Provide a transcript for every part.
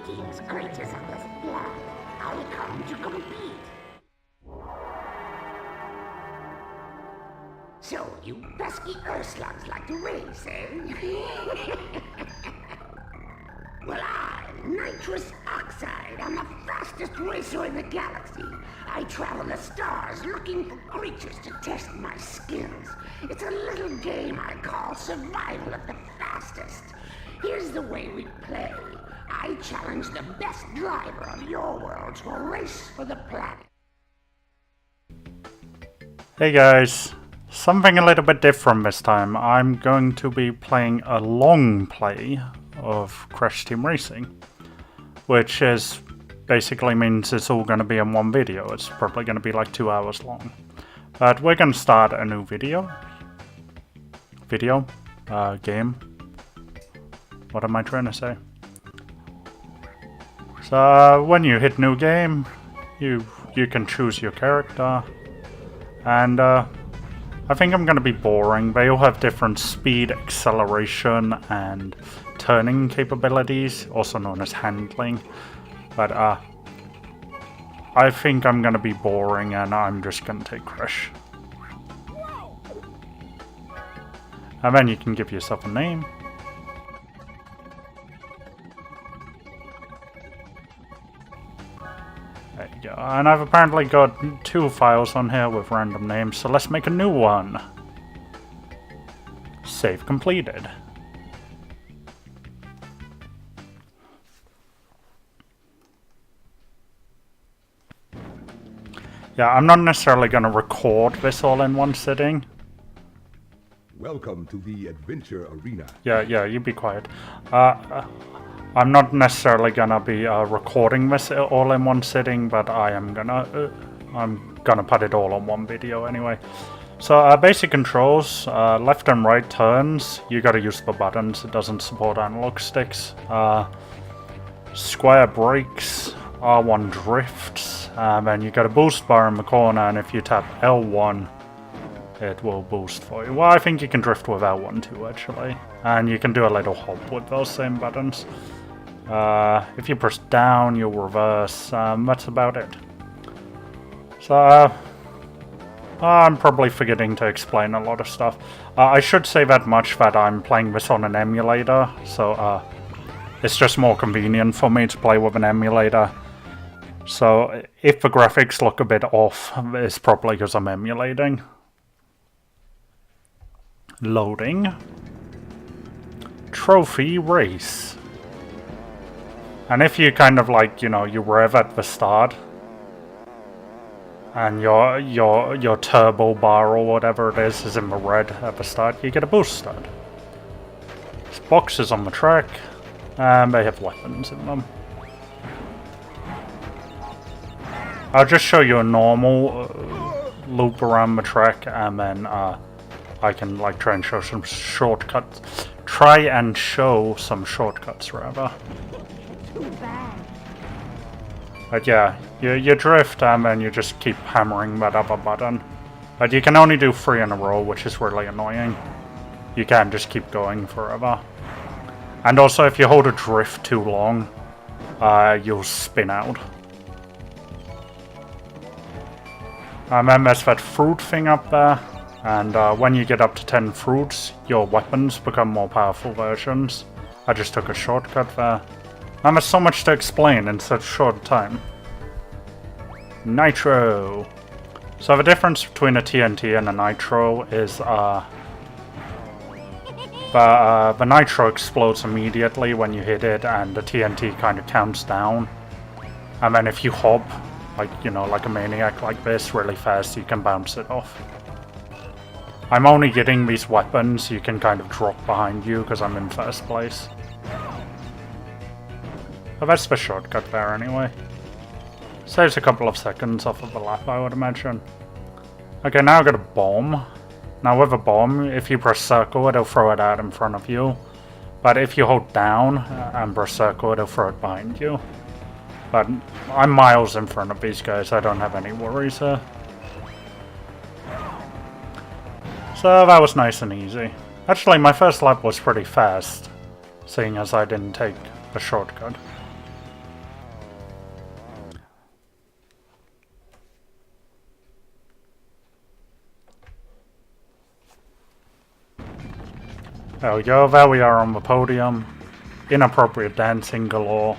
team's creatures of this planet. I come to compete. So, you pesky Urslugs like to race, eh? Well, I'm Nitrous Oxide. I'm the fastest racer in the galaxy. I travel the stars looking for creatures to test my skills. It's a little game I call Survival of the Fastest. Here's the way we play. I challenge the best driver of your world to a race for the planet. Hey guys, something a little bit different this time. I'm going to be playing a long play of Crash Team Racing, which is basically means it's all going to be in one video. It's probably going to be like 2 hours long. But we're going to start a new game. What am I trying to say? So when you hit new game, you can choose your character, and I think I'm going to be boring. They all have different speed, acceleration, and turning capabilities, also known as handling. But I think I'm going to be boring, and I'm just going to take Crash. And then you can give yourself a name. There you go. And I've apparently got 2 files on here with random names, so let's make a new one. Save completed. Yeah, I'm not necessarily going to record this all in one sitting. Welcome to the Adventure Arena. Yeah, you be quiet. I'm not necessarily gonna be recording this all in one sitting, but I'm gonna put it all on one video anyway. So basic controls: left and right turns. You gotta use the buttons. It doesn't support analog sticks. Square brakes. R1 drifts. Then you got a boost bar in the corner, and if you tap L1, it will boost for you. Well, I think you can drift with L1 too, actually. And you can do a little hop with those same buttons. If you press down, you'll reverse. That's about it. So, I'm probably forgetting to explain a lot of stuff. I should say that much, that I'm playing this on an emulator, so it's just more convenient for me to play with an emulator. So, if the graphics look a bit off, it's probably because I'm emulating. Loading. Trophy race. And if you kind of like, you know, you rev at the start, and your turbo bar or whatever it is in the red at the start, you get a boost stud. There's boxes on the track, and they have weapons in them. I'll just show you a normal loop around the track, and then I can like try and show some shortcuts. Try and show some shortcuts, rather. But yeah, you drift and then you just keep hammering that other button. But you can only do 3 in a row, which is really annoying. You can't just keep going forever. And also, if you hold a drift too long, you'll spin out. And then there's that fruit thing up there. And when you get up to 10 fruits, your weapons become more powerful versions. I just took a shortcut there. And there's so much to explain in such a short time. Nitro. So the difference between a TNT and a Nitro is the Nitro explodes immediately when you hit it, and the TNT kind of counts down. And then if you hop, like, you know, like a maniac like this really fast, you can bounce it off. I'm only getting these weapons you can kind of drop behind you because I'm in first place. But that's the shortcut there anyway. Saves a couple of seconds off of the lap, I would imagine. Okay, now I've got a bomb. Now with a bomb, if you press circle, it'll throw it out in front of you. But if you hold down and press circle, it'll throw it behind you. But I'm miles in front of these guys, I don't have any worries here. So that was nice and easy. Actually, my first lap was pretty fast, seeing as I didn't take the shortcut. There we go, there we are on the podium. Inappropriate dancing galore.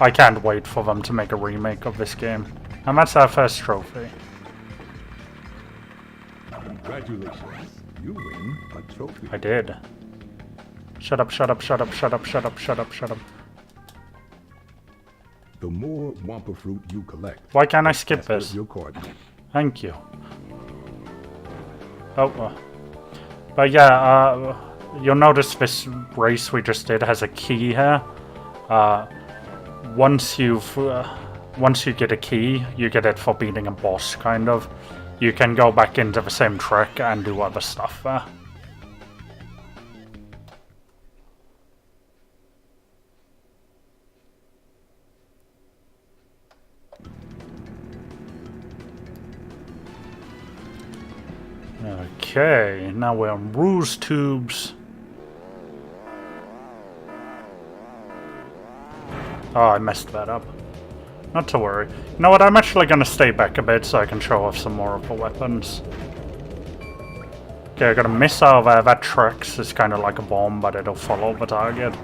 I can't wait for them to make a remake of this game. And that's our first trophy. Congratulations. You win a trophy. I did. Shut up, shut up, shut up, shut up, shut up, shut up, shut up. The more Wampa fruit you collect, Why can't I skip the faster this? your card goes. Thank you. Oh, but yeah, you'll notice this race we just did has a key here. Once you get a key, you get it for beating a boss, kind of. You can go back into the same track and do other stuff there. Okay, now we're on Ruse Tubes. Oh, I messed that up. Not to worry. You know what, I'm actually gonna stay back a bit so I can show off some more of the weapons. Okay, I got a missile there. That tracks is kind of like a bomb, but it'll follow the target.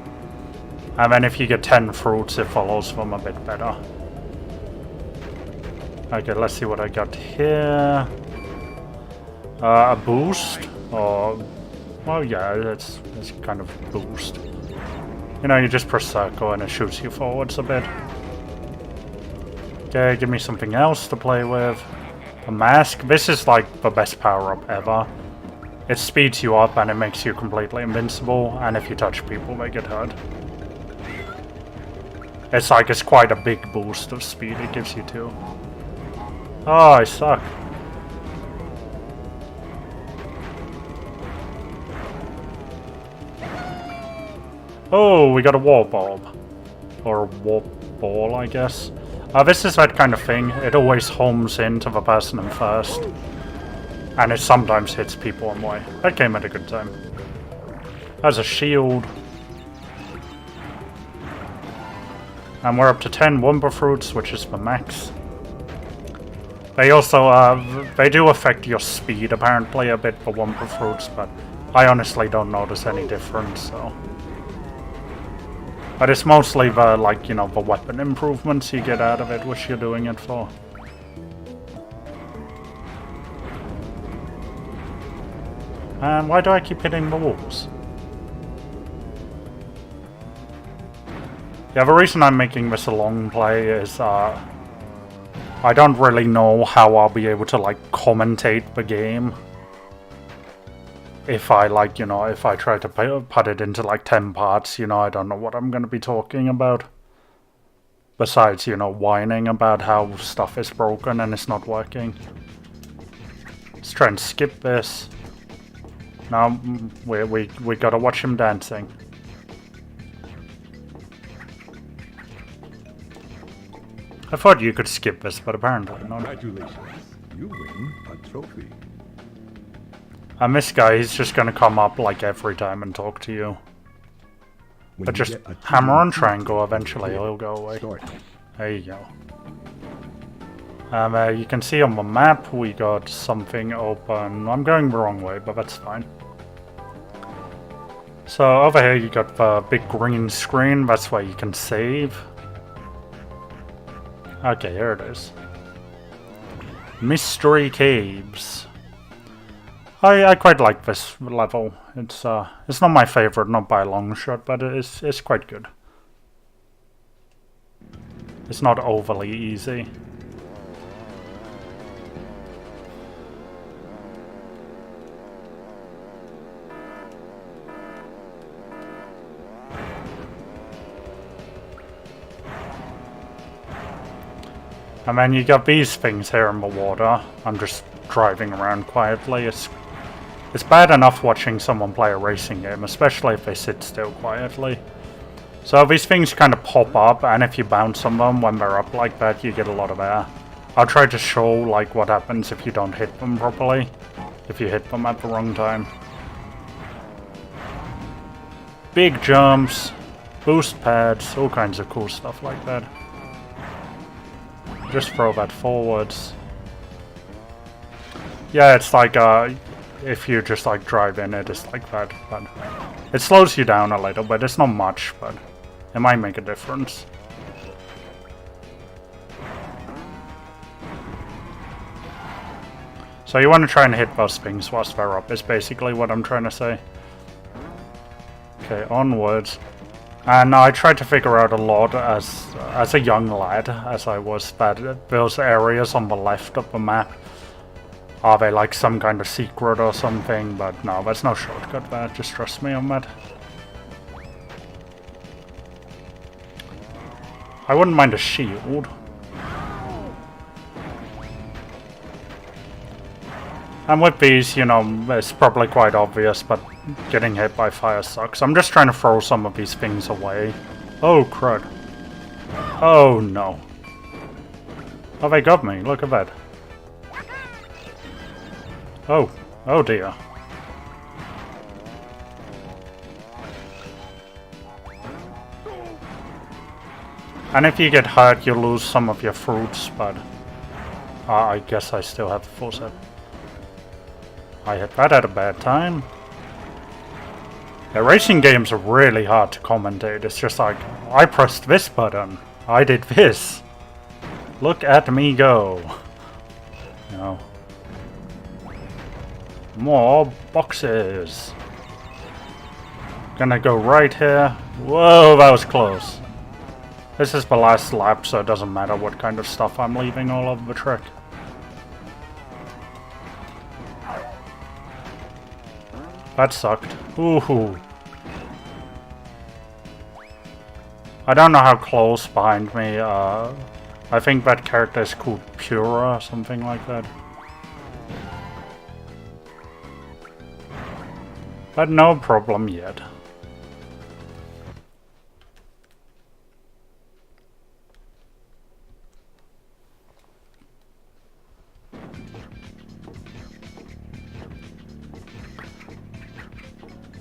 And then if you get 10 fruits, it follows them a bit better. Okay, let's see what I got here. A boost? Or... well, yeah, it's kind of a boost. You know, you just press circle and it shoots you forwards a bit. Okay, give me something else to play with. A mask. This is like the best power-up ever. It speeds you up and it makes you completely invincible, and if you touch people, they get hurt. It's quite a big boost of speed it gives you too. Oh, I suck. Oh, we got a warp bulb. Or a warp ball, I guess. This is that kind of thing. It always homes into the person in first. And it sometimes hits people on the way. That came at a good time. There's a shield. And we're up to 10 Wumpa Fruits, which is the max. They also, they do affect your speed apparently a bit, the Wumpa Fruits, but I honestly don't notice any difference, so... But it's mostly the, like, you know, the weapon improvements you get out of it, which you're doing it for. And why do I keep hitting the walls? Yeah, the reason I'm making this a long play is, I don't really know how I'll be able to, like, commentate the game. If I, like, you know, if I try to put it into, like, 10 parts, you know, I don't know what I'm going to be talking about. Besides, you know, whining about how stuff is broken and it's not working. Let's try and skip this. Now, we gotta watch him dancing. I thought you could skip this, but apparently not. Congratulations. You win a trophy. And this guy, he's just gonna come up like every time and talk to you. When But you just get a hammer on team triangle, eventually he'll go away. start. There you go. You can see on the map we got something open. I'm going the wrong way, but that's fine. So over here you got the big green screen, that's where you can save. Okay, here it is. Mystery Caves. I quite like this level. It's not my favorite, not by a long shot, but it's quite good. It's not overly easy. And then you got these things here in the water. I'm just driving around quietly. It's bad enough watching someone play a racing game, especially if they sit still quietly. So these things kind of pop up, and if you bounce on them when they're up like that, you get a lot of air. I'll try to show like what happens if you don't hit them properly, if you hit them at the wrong time. Big jumps, boost pads, all kinds of cool stuff like that. Just throw that forwards. Yeah, it's like if you just like drive in it, it's like that. But it slows you down a little bit. It's not much, but it might make a difference. So you want to try and hit those things whilst they're up, is basically what I'm trying to say. Okay, onwards. And I tried to figure out a lot as a young lad, as I was, that those areas on the left of the map, are they like some kind of secret or something? But no, there's no shortcut there, just trust me on that. I wouldn't mind a shield. And with these, you know, it's probably quite obvious, but getting hit by fire sucks. I'm just trying to throw some of these things away. Oh, crud. Oh, no. Oh, they got me. Look at that. Oh. Oh, dear. And if you get hurt, you lose some of your fruits, but I guess I still have the full set. I hit that at a bad time. Yeah, racing games are really hard to commentate. It's just like, I pressed this button. I did this. Look at me go. You know. More boxes. Gonna go right here. Whoa, that was close. This is the last lap, so it doesn't matter what kind of stuff I'm leaving all over the track. That sucked. Ooh. I don't know how close behind me. I think that character is called Pura or something like that. But no problem yet.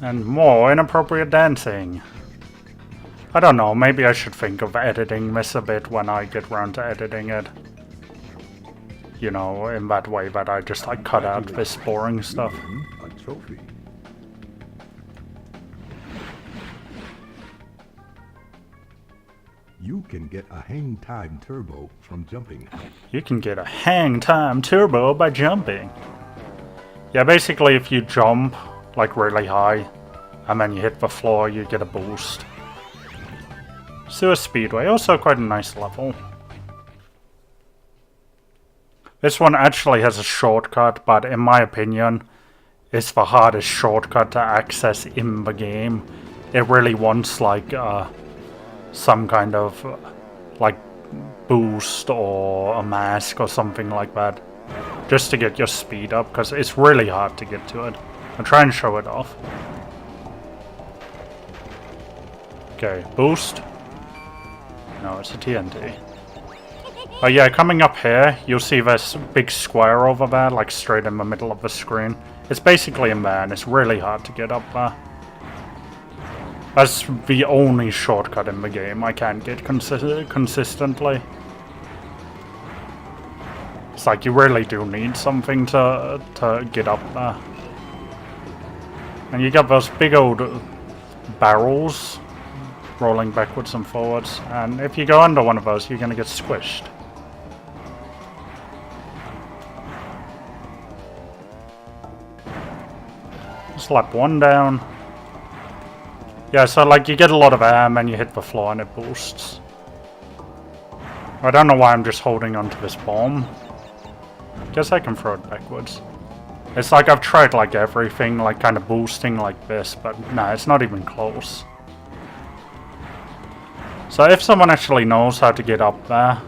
And more inappropriate dancing. I don't know, maybe I should think of editing this a bit when I get round to editing it. You know, in that way that I just like cut out this boring stuff. A trophy. You can get a hang time turbo from jumping. You can get a hang time turbo by jumping. Yeah, basically if you jump like really high and then you hit the floor, you get a boost. Sewer Speedway, also quite a nice level. This one actually has a shortcut, but in my opinion, it's the hardest shortcut to access in the game. It really wants like some kind of like boost or a mask or something like that, just to get your speed up, because it's really hard to get to it. I'll try and show it off. Okay, boost. No, it's a TNT. Oh yeah, coming up here, you'll see this big square over there, like straight in the middle of the screen. It's basically in there, and it's really hard to get up there. That's the only shortcut in the game I can't get consistently. It's like you really do need something to get up there. And you got those big old barrels rolling backwards and forwards, and if you go under one of those, you're gonna get squished. Slap one down. Yeah, so like you get a lot of air and then you hit the floor and it boosts. I don't know why I'm just holding onto this bomb. Guess I can throw it backwards. It's like I've tried like everything, like kind of boosting like this, but nah, it's not even close. So if someone actually knows how to get up there,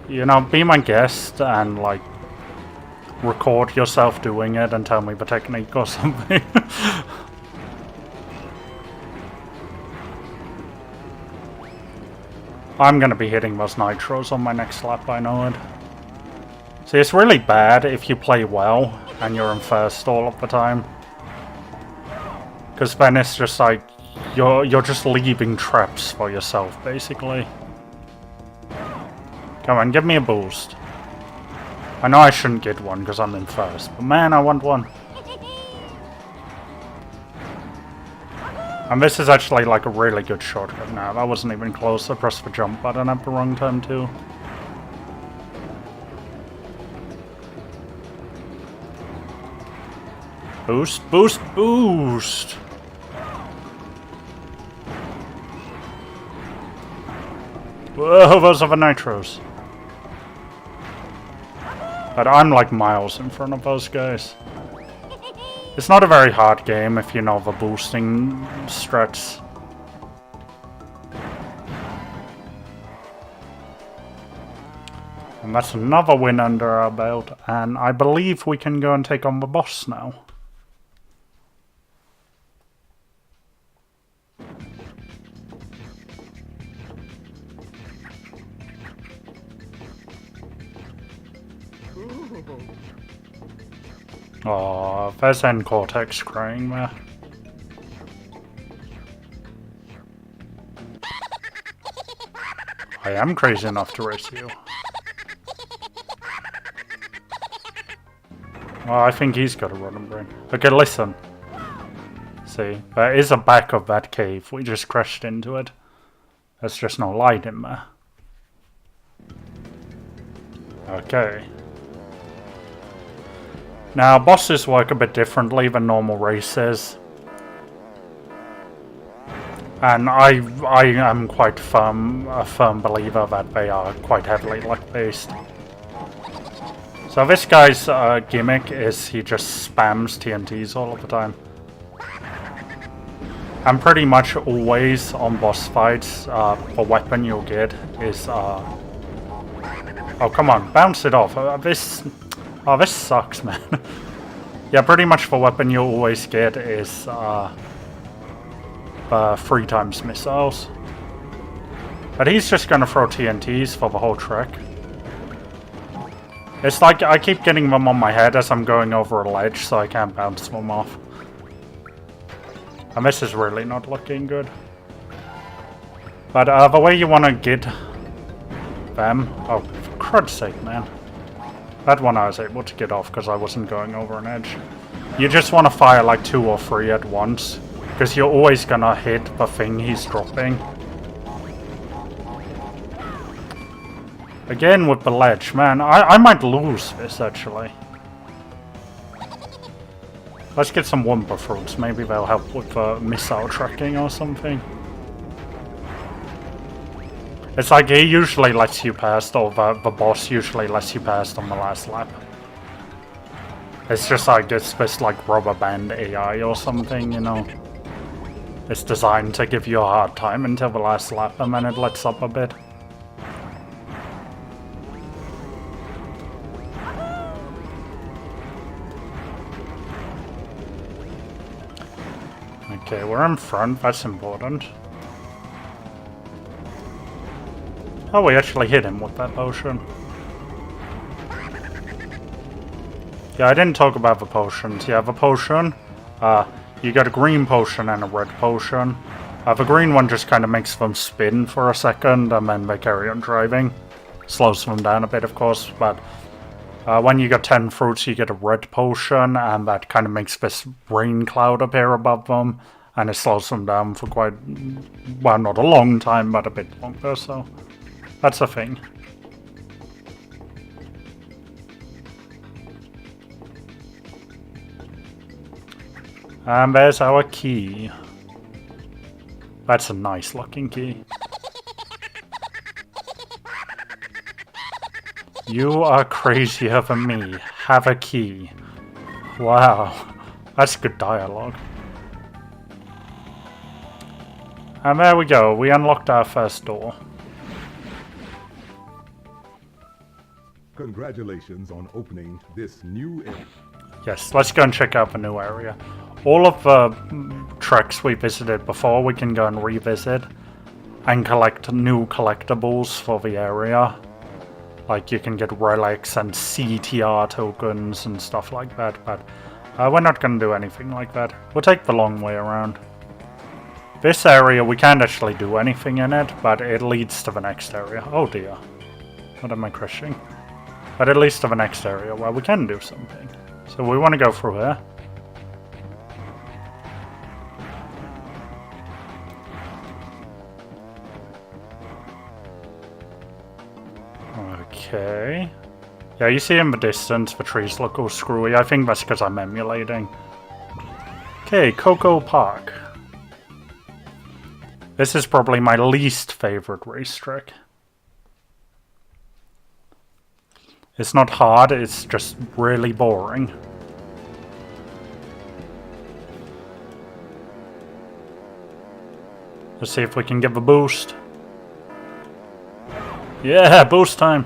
you know, be my guest and like record yourself doing it and tell me the technique or something. I'm gonna be hitting those nitros on my next lap, I know it. See, it's really bad if you play well and you're in first all of the time, because then it's just like you're just leaving traps for yourself, basically. Come on, give me a boost. I know I shouldn't get one because I'm in first, but man, I want one. And this is actually like a really good shortcut now. That wasn't even close. I pressed the jump button at the wrong time too. Boost, boost, boost! Whoa, those are the nitros. But I'm like miles in front of those guys. It's not a very hard game if you know the boosting strats. And that's another win under our belt, and I believe we can go and take on the boss now. Oh, there's N Cortex crying there. I am crazy enough to race you. Well, I think he's got a rotten brain. Okay, listen. See, there is a back of that cave. We just crashed into it. There's just no light in there. Okay. Now, bosses work a bit differently than normal races. And I am quite a firm believer that they are quite heavily luck-based. So this guy's gimmick is he just spams TNTs all of the time. And pretty much always on boss fights, the weapon you'll get is... oh, come on, bounce it off. Oh, this sucks, man. Yeah, pretty much the weapon you'll always get is 3 times missiles. But he's just gonna throw TNTs for the whole trek. It's like I keep getting them on my head as I'm going over a ledge, so I can't bounce them off. And this is really not looking good. But the way you want to get them... Oh, for crud's sake, man. That one I was able to get off because I wasn't going over an edge. You just want to fire like 2 or 3 at once, because you're always gonna hit the thing he's dropping. Again with the ledge, man, I might lose this actually. Let's get some Wumpa fruits, maybe they'll help with missile tracking or something. It's like he usually lets you past, or the boss usually lets you past on the last lap. It's just like it's this like rubber band AI or something, you know. It's designed to give you a hard time until the last lap and then it lets up a bit. Okay, we're in front, that's important. Oh, we actually hit him with that potion. Yeah, I didn't talk about the potions. Yeah, the potion, you get a green potion and a red potion. The green one just kind of makes them spin for a second and then they carry on driving. Slows them down a bit, of course, but when you get 10 fruits, you get a red potion and that kind of makes this rain cloud appear above them. And it slows them down for quite, well, not a long time, but a bit longer, so that's a thing. And there's our key. That's a nice looking key. You are crazier than me. Have a key. Wow. That's good dialogue. And there we go. We unlocked our first door. Congratulations on opening this new area. Yes, let's go and check out the new area. All of the treks we visited before, we can go and revisit and collect new collectibles for the area. Like you can get relics and CTR tokens and stuff like that, but we're not going to do anything like that. We'll take the long way around. This area, we can't actually do anything in it, but it leads to the next area. Oh dear. What am I crashing? But at least of the next area where we can do something. So we want to go through here. Okay. Yeah, you see in the distance the trees look all screwy. I think that's because I'm emulating. Okay, Coco Park. This is probably my least favorite race track. It's not hard, it's just really boring. Let's see if we can give a boost. Yeah, boost time!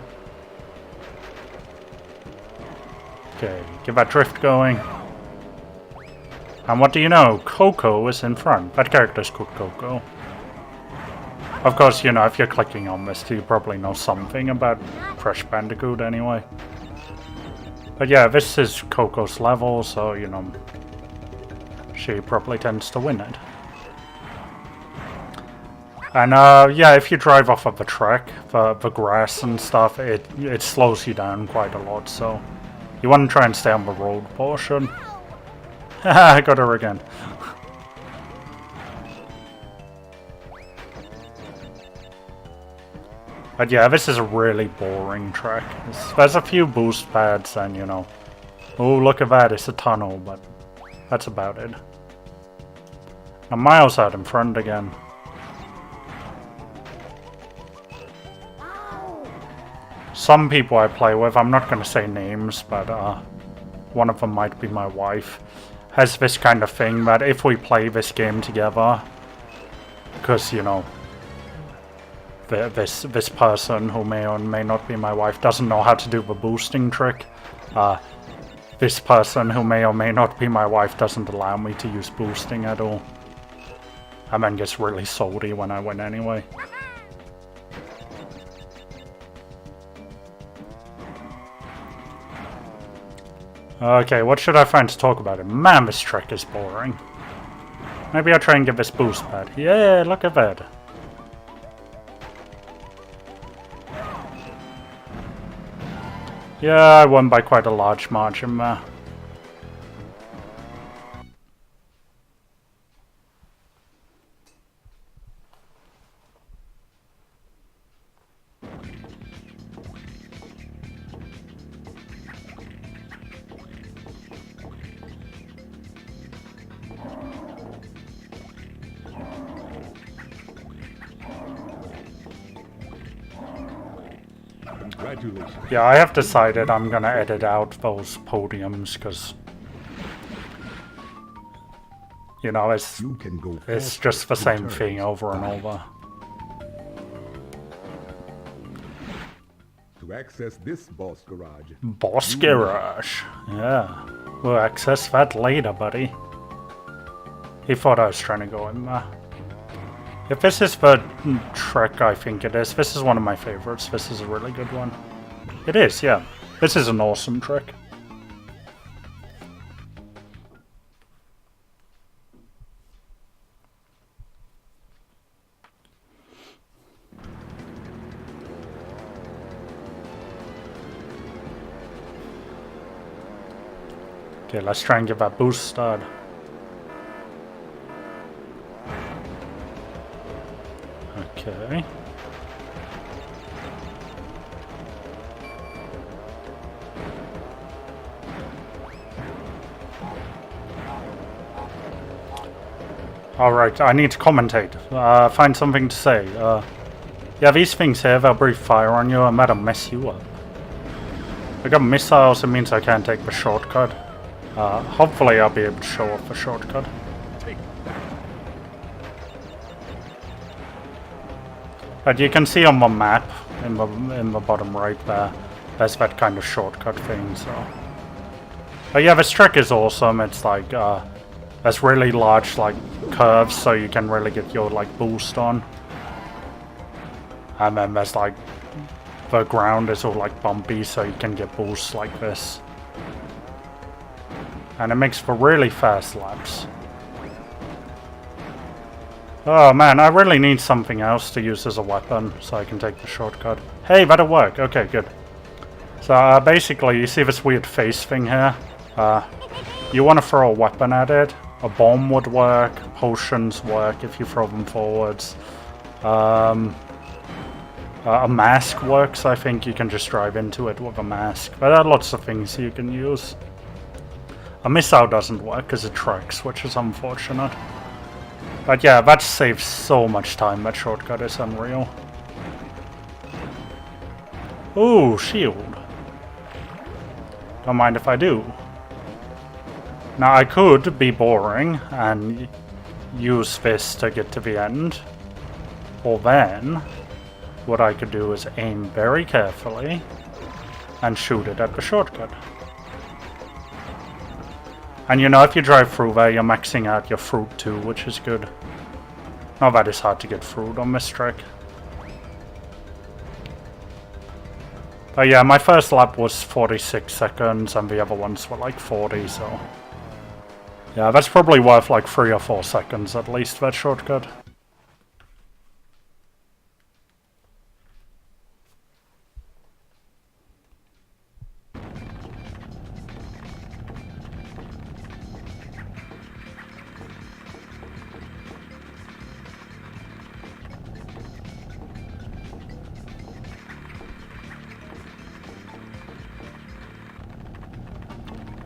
Okay, get that drift going. And what do you know? Coco is in front. That character's called Coco. Of course, you know, if you're clicking on this, you probably know something about Crash Bandicoot anyway. But yeah, this is Coco's level, so, you know, she probably tends to win it. And yeah, if you drive off of the track, the grass and stuff, it slows you down quite a lot, so you want to try and stay on the road portion. Haha, I got her again. But yeah, this is a really boring track. There's a few boost pads and, you know... Oh, look at that, it's a tunnel, but that's about it. Now Miles out in front again. Some people I play with, I'm not going to say names, but one of them might be my wife, has this kind of thing that if we play this game together, because, you know, this person who may or may not be my wife doesn't know how to do the boosting trick. This person who may or may not be my wife doesn't allow me to use boosting at all. And then gets really salty when I win anyway. Okay, what should I find to talk about it? Man, this trick is boring. Maybe I'll try and get this boost pad. Yeah, look at that. Yeah, I won by quite a large margin there. Congratulations. Yeah, I have decided I'm gonna edit out those podiums because, you know, it's just the same thing over and over. To access this boss garage. Boss garage. Yeah, we'll access that later, buddy. He thought I was trying to go in there. If this is the trick I think it is, this is one of my favorites. This is a really good one. It is, yeah. This is an awesome trick. Okay, let's try and get that boost started. Okay. Alright, I need to commentate. Find something to say. Yeah, these things here, they'll breathe fire on you and that'll mess you up. I got missiles, it means I can't take the shortcut. Hopefully I'll be able to show off the shortcut. But you can see on the map, in the bottom right there, there's that kind of shortcut thing, so... But yeah, this trick is awesome. It's like, there's really large, like, curves, so you can really get your, like, boost on. And then there's, like, the ground is all, like, bumpy, so you can get boosts like this. And it makes for really fast laps. Oh man, I really need something else to use as a weapon, so I can take the shortcut. Hey, that'll work. Okay, good. So basically, you see this weird face thing here? You want to throw a weapon at it. A bomb would work, potions work if you throw them forwards. A mask works, I think you can just drive into it with a mask. But there are lots of things you can use. A missile doesn't work because it tracks, which is unfortunate. But yeah, that saves so much time, that shortcut is unreal. Ooh, shield. Don't mind if I do. Now I could be boring and use this to get to the end. Or then, what I could do is aim very carefully and shoot it at the shortcut. And you know, if you drive through there, you're maxing out your fruit too, which is good. Now that is hard to get fruit on this track. But yeah, my first lap was 46 seconds and the other ones were like 40, so... yeah, that's probably worth like 3 or 4 seconds at least, that shortcut.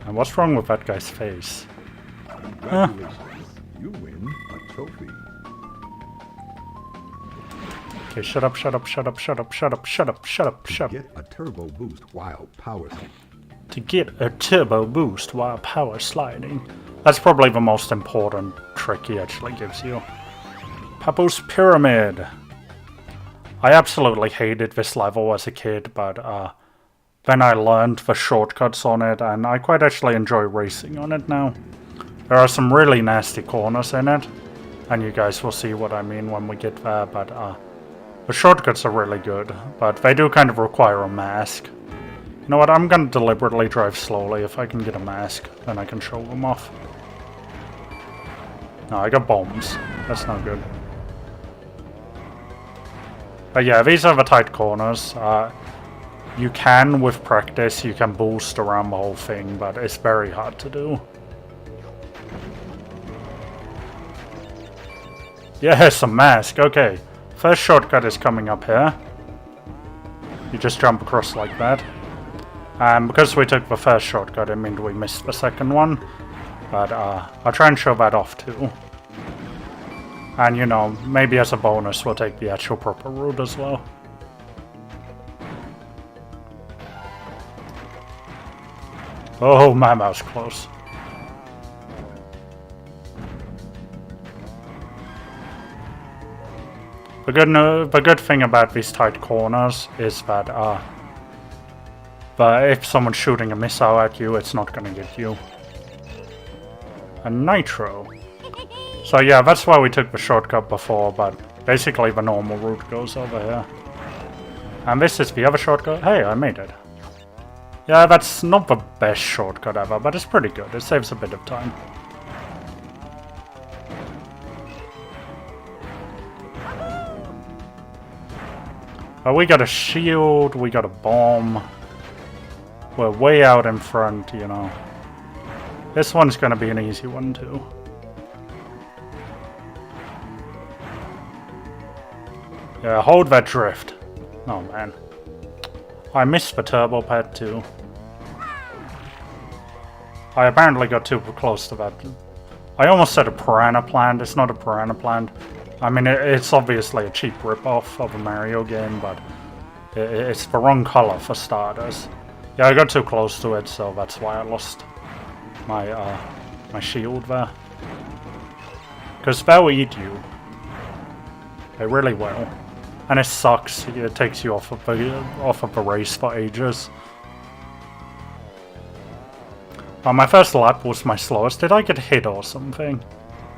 And what's wrong with that guy's face? Congratulations. You win a trophy. Okay, shut up, shut up, shut up, shut up, shut up, shut up, shut up, shut up. Get a turbo boost while power. To get a turbo boost while power sliding. That's probably the most important trick he actually gives you. Papoose Pyramid. I absolutely hated this level as a kid, but then I learned the shortcuts on it, and I quite actually enjoy racing on it now. There are some really nasty corners in it, and you guys will see what I mean when we get there, but the shortcuts are really good, but they do kind of require a mask. You know what, I'm gonna deliberately drive slowly. If I can get a mask, then I can show them off. No, I got bombs. That's not good. But yeah, these are the tight corners. You can, with practice, you can boost around the whole thing, but it's very hard to do. Yes, a mask, okay. First shortcut is coming up here. You just jump across like that. And because we took the first shortcut, it means we missed the second one. But I'll try and show that off too. And you know, maybe as a bonus we'll take the actual proper route as well. Oh man, that was close. The good thing about these tight corners is that if someone's shooting a missile at you, it's not gonna get you. A nitro. So yeah, that's why we took the shortcut before, but basically the normal route goes over here. And this is the other shortcut. Hey, I made it. Yeah, that's not the best shortcut ever, but it's pretty good. It saves a bit of time. But we got a shield, we got a bomb. We're way out in front, you know. This one's gonna be an easy one too. Yeah, hold that drift. Oh man. I missed the turbo pad too. I apparently got too close to that. I almost said a piranha plant. It's not a piranha plant. I mean, it's obviously a cheap rip-off of a Mario game, but it's the wrong color for starters. Yeah, I got too close to it, so that's why I lost my my shield there. Because they'll eat you. They really will. And it sucks. It takes you off of the race for ages. My first lap was my slowest. Did I get hit or something?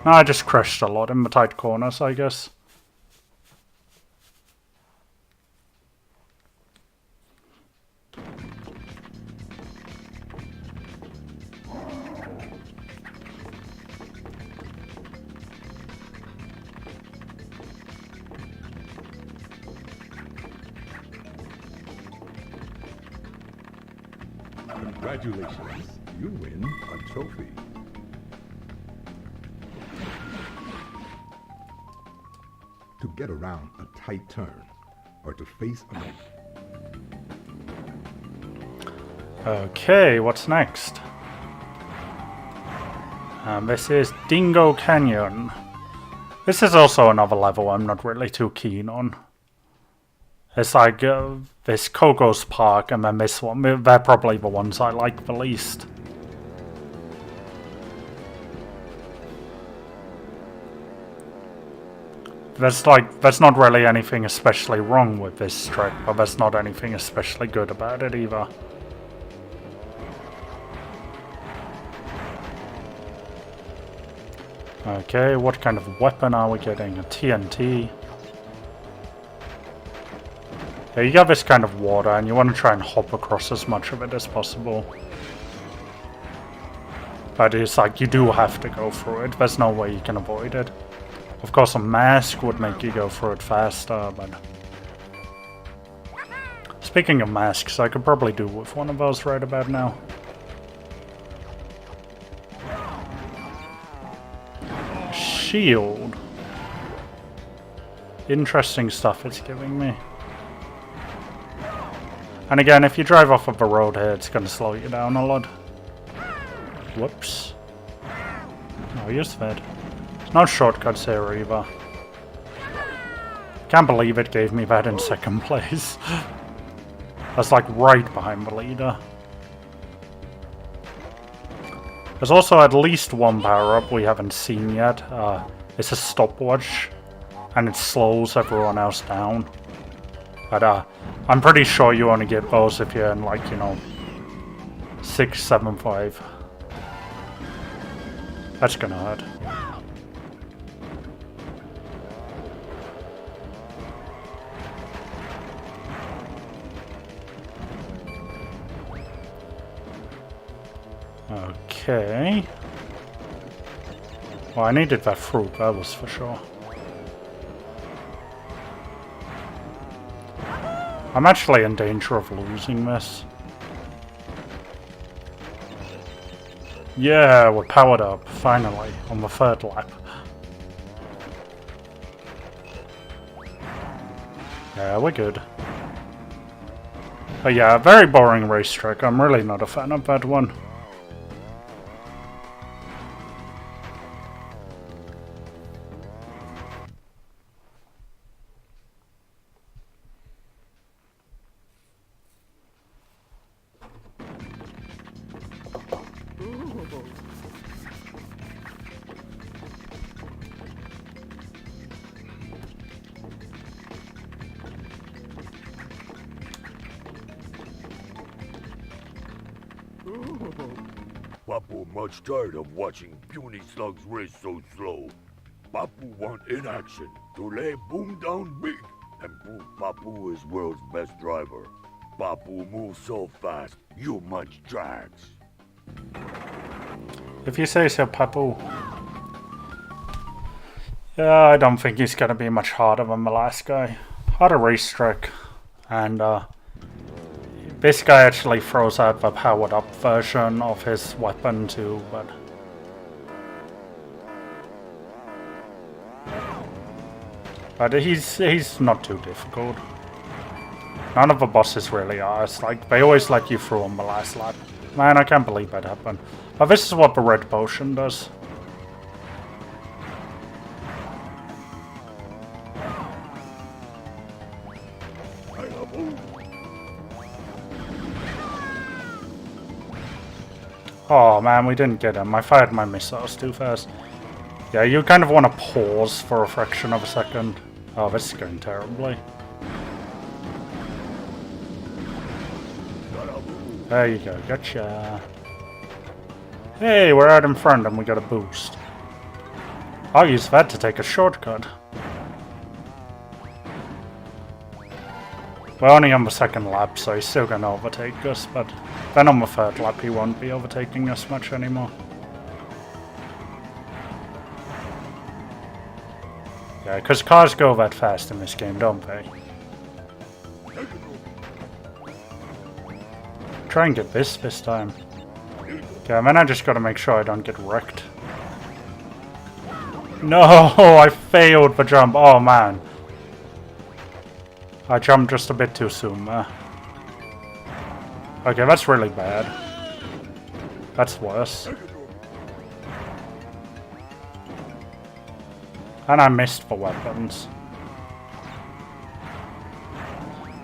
No, I just crashed a lot in the tight corners, I guess. Congratulations. You win a trophy. To get around a tight turn or to face a... Okay, what's next? This is Dingo Canyon. This is also another level I'm not really too keen on. It's like this Coco's Park and then this one. They're probably the ones I like the least. There's not really anything especially wrong with this trick, but there's not anything especially good about it either. Okay, what kind of weapon are we getting? A TNT. Yeah, you got this kind of water and you want to try and hop across as much of it as possible. But it's like you do have to go through it, there's no way you can avoid it. Of course a mask would make you go through it faster, but... Speaking of masks, I could probably do with one of those right about now. Shield. Interesting stuff it's giving me. And again, if you drive off of the road here, it's going to slow you down a lot. Whoops. Oh, here's that. There's no shortcuts here either. Can't believe it gave me that in second place. That's like right behind the leader. There's also at least one power-up we haven't seen yet. It's a stopwatch, and it slows everyone else down. But I'm pretty sure you only get those if you're in, like, you know, 6, 7, 5. That's gonna hurt. Okay. Well, I needed that fruit, that was for sure. I'm actually in danger of losing this. Yeah, we're powered up, finally, on the third lap. Yeah, we're good. But yeah, very boring racetrack. I'm really not a fan of that one. Papu much tired of watching puny slugs race so slow. Papu want in action to lay boom down big and prove Papu is world's best driver. Papu moves so fast, you much drags. If you say so, Papu. Yeah, I don't think he's gonna be much harder than the last guy. Harder racetrack, and this guy actually throws out the powered up version of his weapon too, but he's not too difficult. None of the bosses really are. It's like they always let you through on the last lap. Man, I can't believe that happened. But this is what the red potion does. Oh man, we didn't get him. I fired my missiles too fast. Yeah, you kind of want to pause for a fraction of a second. Oh, this is going terribly. There you go, gotcha. Hey, we're out in front and we got a boost. I'll use that to take a shortcut. We're only on the second lap, so he's still gonna overtake us, but then on the third lap he won't be overtaking us much anymore. Yeah, because cars go that fast in this game, don't they? Try and get this time. Okay, and then I just gotta make sure I don't get wrecked. No, I failed the jump. Oh man. I jumped just a bit too soon there. Okay, that's really bad. That's worse. And I missed the weapons.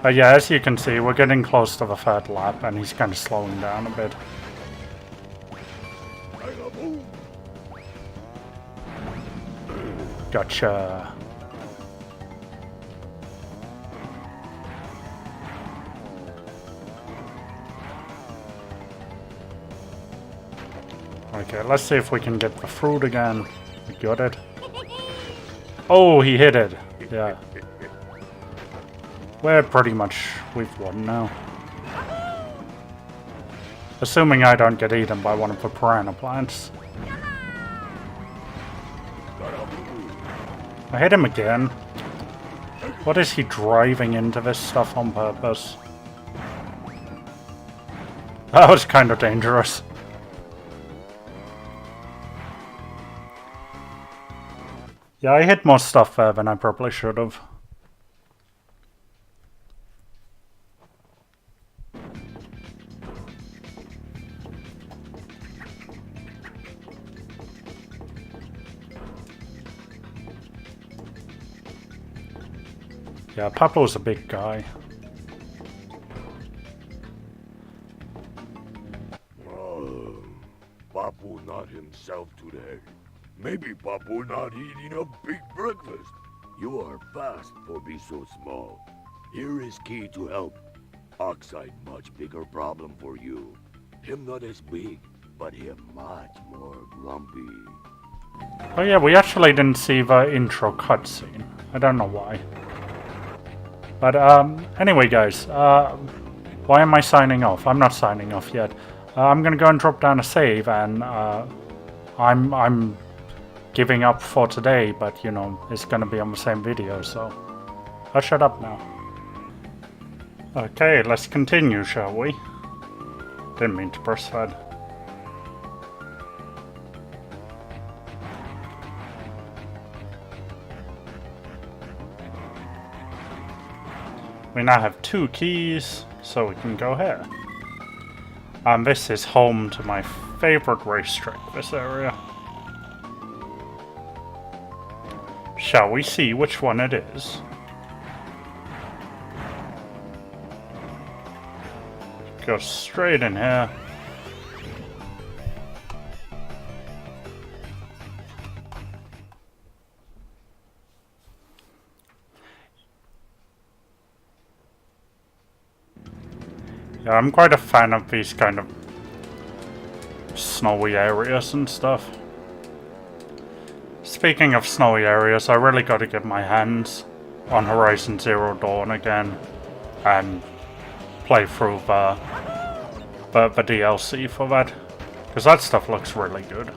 But yeah, as you can see, we're getting close to the third lap and he's kind of slowing down a bit. Gotcha. Okay, let's see if we can get the fruit again. We got it. Oh, he hit it. Yeah. We're pretty much... we've won now. Assuming I don't get eaten by one of the piranha plants. I hit him again. What is he driving into this stuff on purpose? That was kind of dangerous. Yeah, I hit more stuff there than I probably should have. Yeah, Papo's a big guy. Oh, Papu not himself today. Maybe Papu not eating a big breakfast. You are fast for be so small. Here is key to help. Oxide much bigger problem for you. Him not as big, but him much more grumpy. Oh yeah, we actually didn't see the intro cutscene. I don't know why. But anyway guys, why am I signing off? I'm not signing off yet. I'm gonna go and drop down a save and I'm giving up for today, but you know, it's gonna be on the same video, so I'll shut up now. Okay, let's continue, shall we? Didn't mean to press that. We now have 2 keys, so we can go here. And this is home to my favorite racetrack, this area. Shall we see which one it is? Go straight in here. Yeah, I'm quite a fan of these kind of snowy areas and stuff. Speaking of snowy areas, I really got to get my hands on Horizon Zero Dawn again and play through the DLC for that, because that stuff looks really good.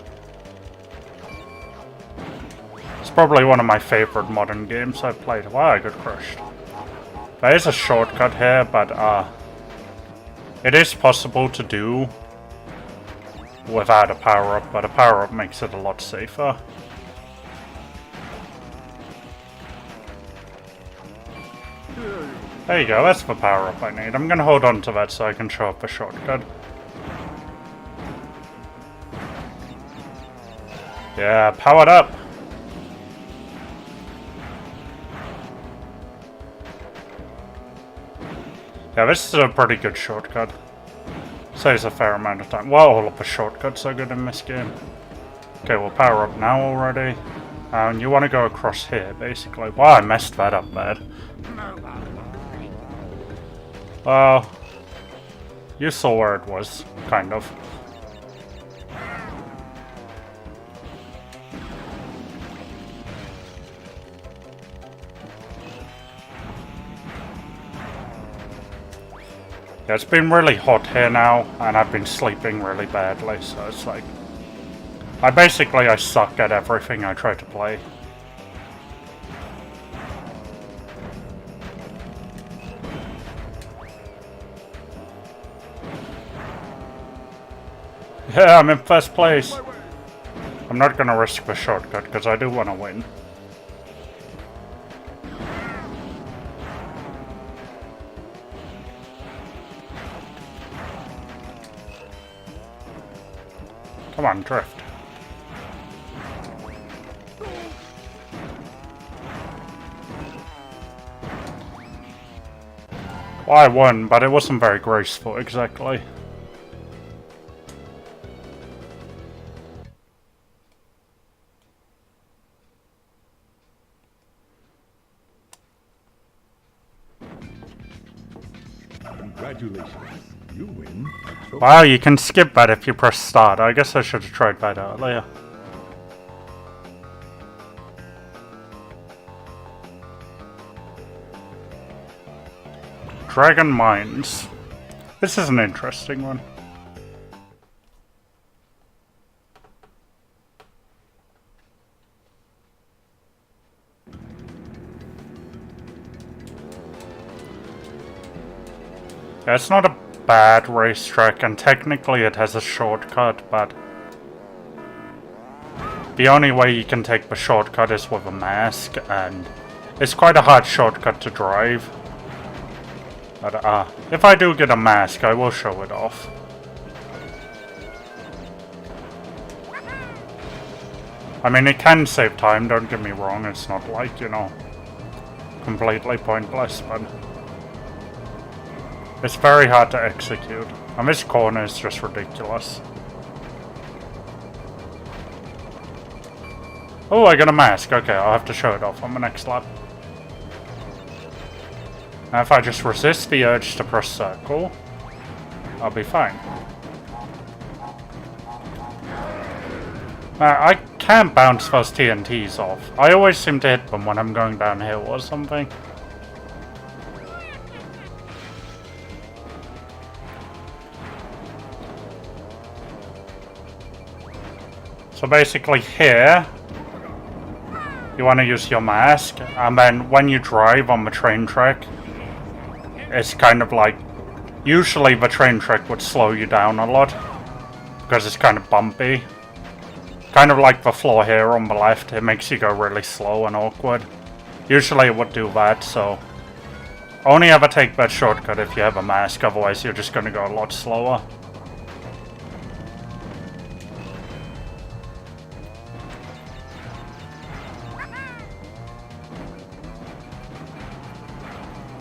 It's probably one of my favorite modern games I've played. Wow, I got crushed. There is a shortcut here, but it is possible to do without a power-up, but a power-up makes it a lot safer. There you go, that's the power-up I need. I'm gonna hold on to that so I can show up the shortcut. Yeah, powered up! Yeah, this is a pretty good shortcut. Saves a fair amount of time. Well, all of the shortcuts are good in this game. Okay, we'll power up now already. And you want to go across here, basically. Wow, I messed that up bad. Well, you saw where it was, kind of. Yeah, it's been really hot here now, and I've been sleeping really badly, so it's like... I suck at everything I try to play. Yeah, I'm in first place. I'm not gonna risk the shortcut because I do want to win. Come on, drift. Well, I won, but it wasn't very graceful, exactly. Congratulations. You win a trophy. Wow, you can skip that if you press start. I guess I should have tried that earlier. Dragon Mines. This is an interesting one. Yeah, it's not a bad racetrack, and technically it has a shortcut, but the only way you can take the shortcut is with a mask, and it's quite a hard shortcut to drive. But if I do get a mask, I will show it off. I mean, it can save time, don't get me wrong, it's not like, you know, completely pointless, but it's very hard to execute. And this corner is just ridiculous. Oh, I got a mask. Okay, I'll have to show it off on the next lap. Now if I just resist the urge to press circle, I'll be fine. Now, I can't bounce those TNTs off. I always seem to hit them when I'm going downhill or something. So basically here, you want to use your mask, and then when you drive on the train track, it's kind of like, usually the train track would slow you down a lot, because it's kind of bumpy. Kind of like the floor here on the left, it makes you go really slow and awkward. Usually it would do that, so only ever take that shortcut if you have a mask, otherwise you're just going to go a lot slower.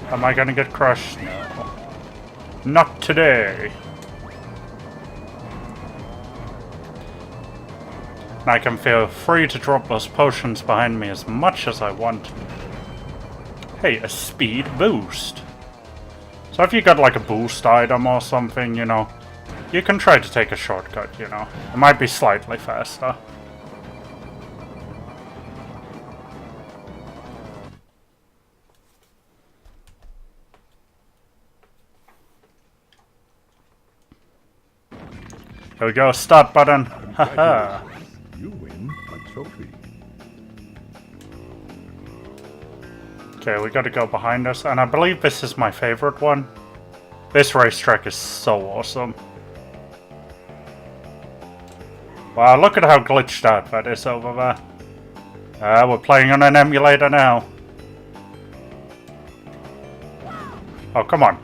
Am I gonna get crushed? No. Not today. And I can feel free to drop those potions behind me as much as I want. Hey, a speed boost. So if you got like a boost item or something, you know, you can try to take a shortcut, you know. It might be slightly faster. Here we go, start button. Haha. You win a trophy. Okay, we gotta go behind us, and I believe this is my favorite one. This racetrack is so awesome. Wow, look at how glitched out that is over there. We're playing on an emulator now. Oh, come on.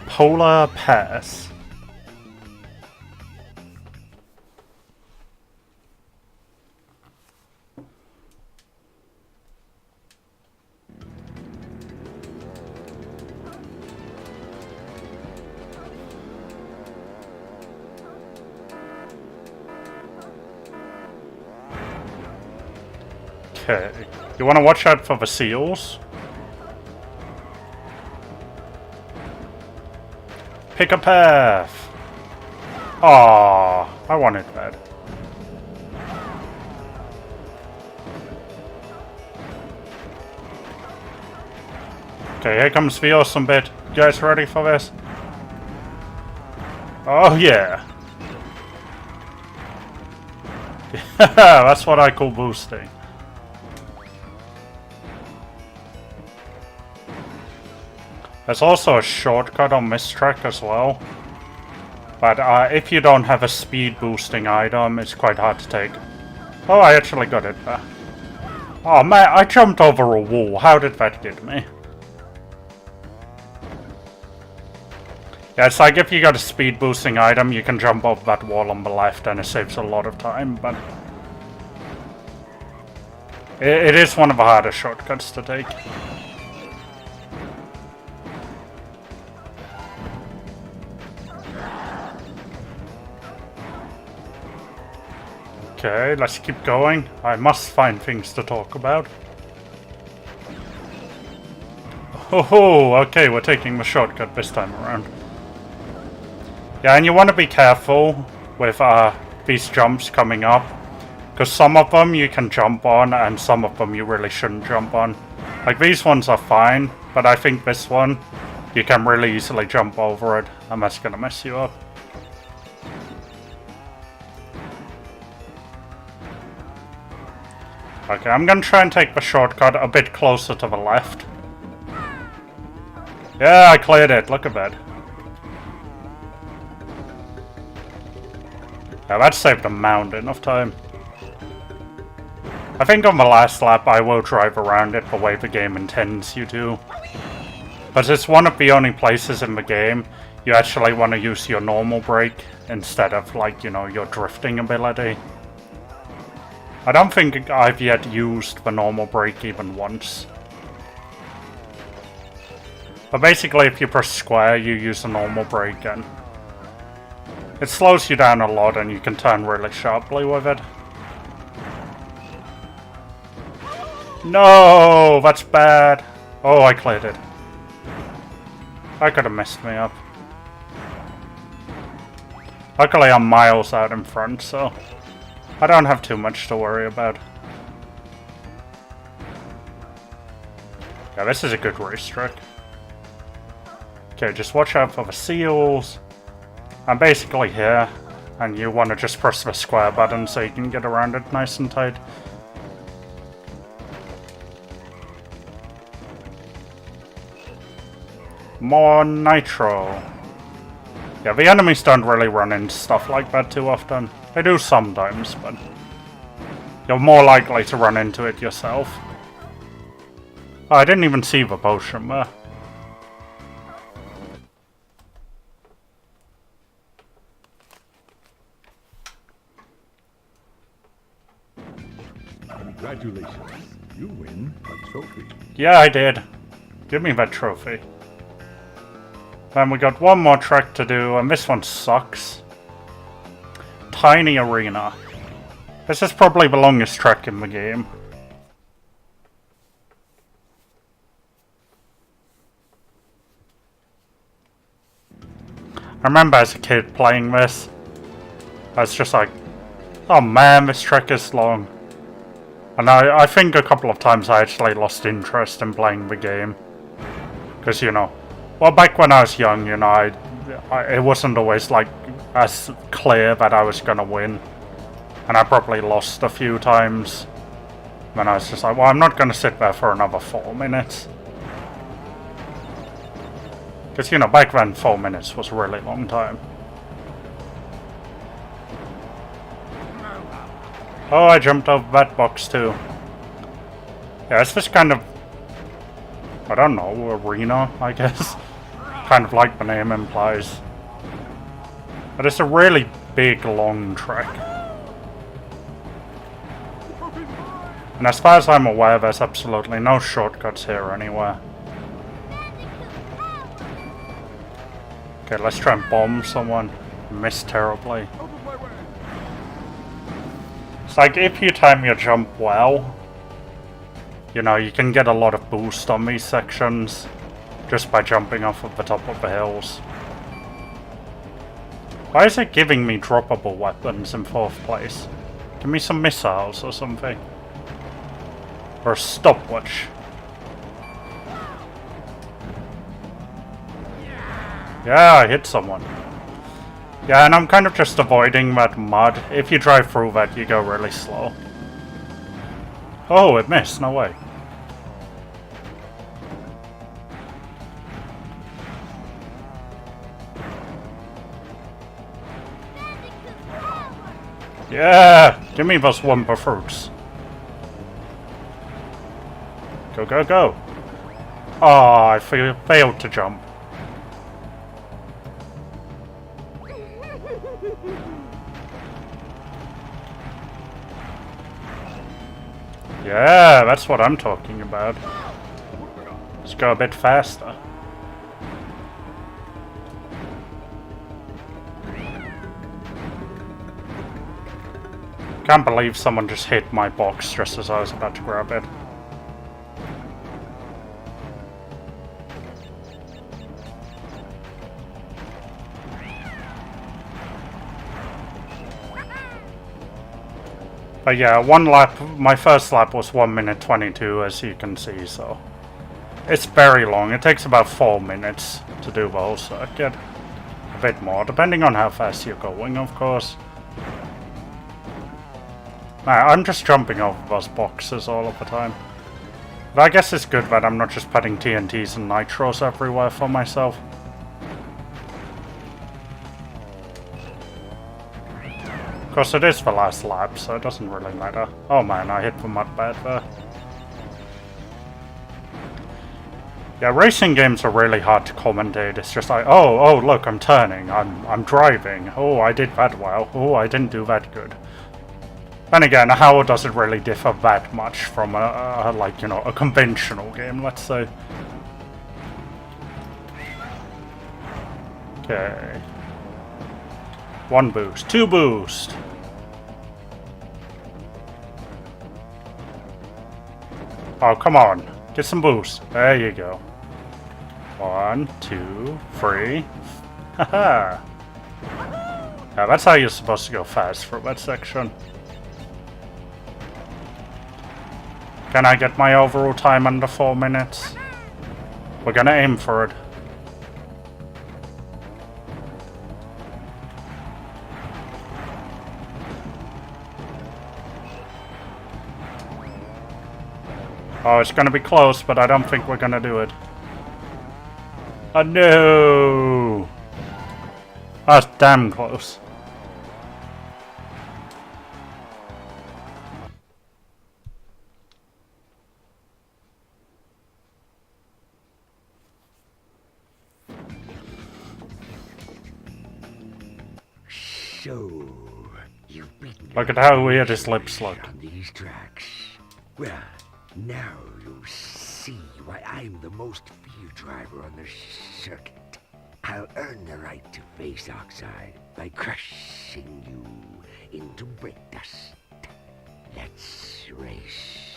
Polar Pass. Okay, you want to watch out for the seals? Pick a path! Aww, I wanted that. Okay, here comes the awesome bit. You guys ready for this? Oh yeah! That's what I call boosting. There's also a shortcut on this track as well. But if you don't have a speed boosting item, it's quite hard to take. Oh, I actually got it there. Oh man, I jumped over a wall. How did that get me? Yeah, it's like if you got a speed boosting item, you can jump over that wall on the left and it saves a lot of time, but... It is one of the hardest shortcuts to take. Okay, let's keep going. I must find things to talk about. Oh, okay, we're taking the shortcut this time around. Yeah, and you want to be careful with these jumps coming up. Because some of them you can jump on, and some of them you really shouldn't jump on. Like, these ones are fine, but I think this one, you can really easily jump over it, and that's gonna mess you up. Okay, I'm gonna try and take the shortcut a bit closer to the left. Yeah, I cleared it, look at that. Yeah, that saved a mountain of time. I think on the last lap I will drive around it the way the game intends you to. But it's one of the only places in the game you actually want to use your normal brake instead of, like, you know, your drifting ability. I don't think I've yet used the normal brake even once. But basically if you press square you use the normal brake and it slows you down a lot and you can turn really sharply with it. No, that's bad. Oh, I cleared it. That could have messed me up. Luckily I'm miles out in front, so I don't have too much to worry about. Yeah, this is a good racetrack. Okay, just watch out for the seals. I'm basically here, and you want to just press the square button so you can get around it nice and tight. More nitro. Yeah, the enemies don't really run into stuff like that too often. They do sometimes, but you're more likely to run into it yourself. Oh, I didn't even see the potion there. Congratulations. You win a trophy. Yeah, I did. Give me that trophy. Then we got one more track to do, and this one sucks. Tiny Arena. This is probably the longest track in the game. I remember as a kid playing this. I was just like, oh man, this track is long. And I think a couple of times I actually lost interest in playing the game. Because, you know, well, back when I was young, you know, it wasn't always like as clear that I was gonna win. And I probably lost a few times. And I was just like, well, I'm not gonna sit there for another 4 minutes. Because, you know, back then 4 minutes was a really long time. Oh, I jumped over that box too. Yeah, it's this kind of, I don't know, arena, I guess. Kind of like the name implies. But it's a really big, long track. And as far as I'm aware, there's absolutely no shortcuts here anywhere. Okay, let's try and bomb someone. Miss terribly. It's like if you time your jump well, you know, you can get a lot of boost on these sections just by jumping off of the top of the hills. Why is it giving me droppable weapons in 4th place? Give me some missiles or something. Or a stopwatch. Yeah, I hit someone. Yeah, and I'm kind of just avoiding that mud. If you drive through that, you go really slow. Oh, it missed. No way. Yeah! Give me those Wumpa fruits. Go, go, go! Oh, I failed to jump. Yeah, that's what I'm talking about. Let's go a bit faster. Can't believe someone just hit my box just as I was about to grab it. But yeah, one lap, my first lap was 1 minute 22 as you can see, so it's very long. It takes about 4 minutes to do the whole circuit. A bit more, depending on how fast you're going, of course. I'm just jumping over those boxes all of the time. But I guess it's good that I'm not just putting TNTs and nitros everywhere for myself. Of course, it is the last lap, so it doesn't really matter. Oh man, I hit the mud bad there. Yeah, racing games are really hard to commentate. It's just like, oh, look, I'm turning, I'm driving. Oh, I did that well. Oh, I didn't do that good. Then again, how does it really differ that much from like, you know, a conventional game, let's say? Okay. 1 boost, 2 boost. Oh, come on. Get some boost. There you go. 1, 2, 3. Haha. Yeah, that's how you're supposed to go fast for that section. Can I get my overall time under 4 minutes? We're gonna aim for it. Oh, it's gonna be close, but I don't think we're gonna do it. Oh no! That's damn close. So, you've beaten Look at how weird his lips look. on these tracks. Well, now you see why I'm the most feared driver on the circuit. I'll earn the right to face Oxide by crushing you into brick dust. Let's race.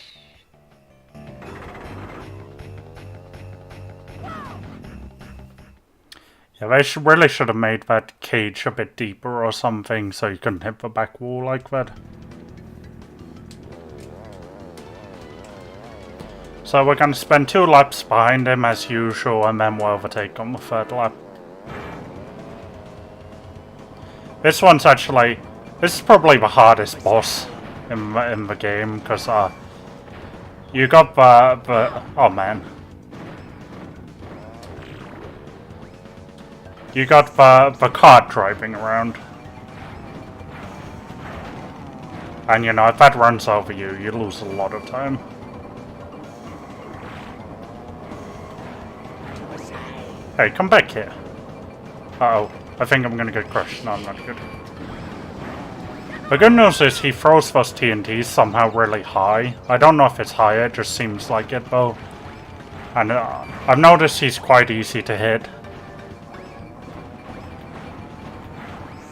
Yeah, they really should have made that cage a bit deeper or something so you couldn't hit the back wall like that. So we're going to spend 2 laps behind him as usual, and then we'll overtake on the 3rd lap. This one's actually... This is probably the hardest boss in the game, because you got the... Oh man. You got the cart driving around. And you know, if that runs over you, you lose a lot of time. Hey, come back here. Uh-oh. I think I'm gonna get crushed. No, I'm not good. The good news is he throws those TNTs somehow really high. I don't know if it's higher, it just seems like it though. And I've noticed he's quite easy to hit.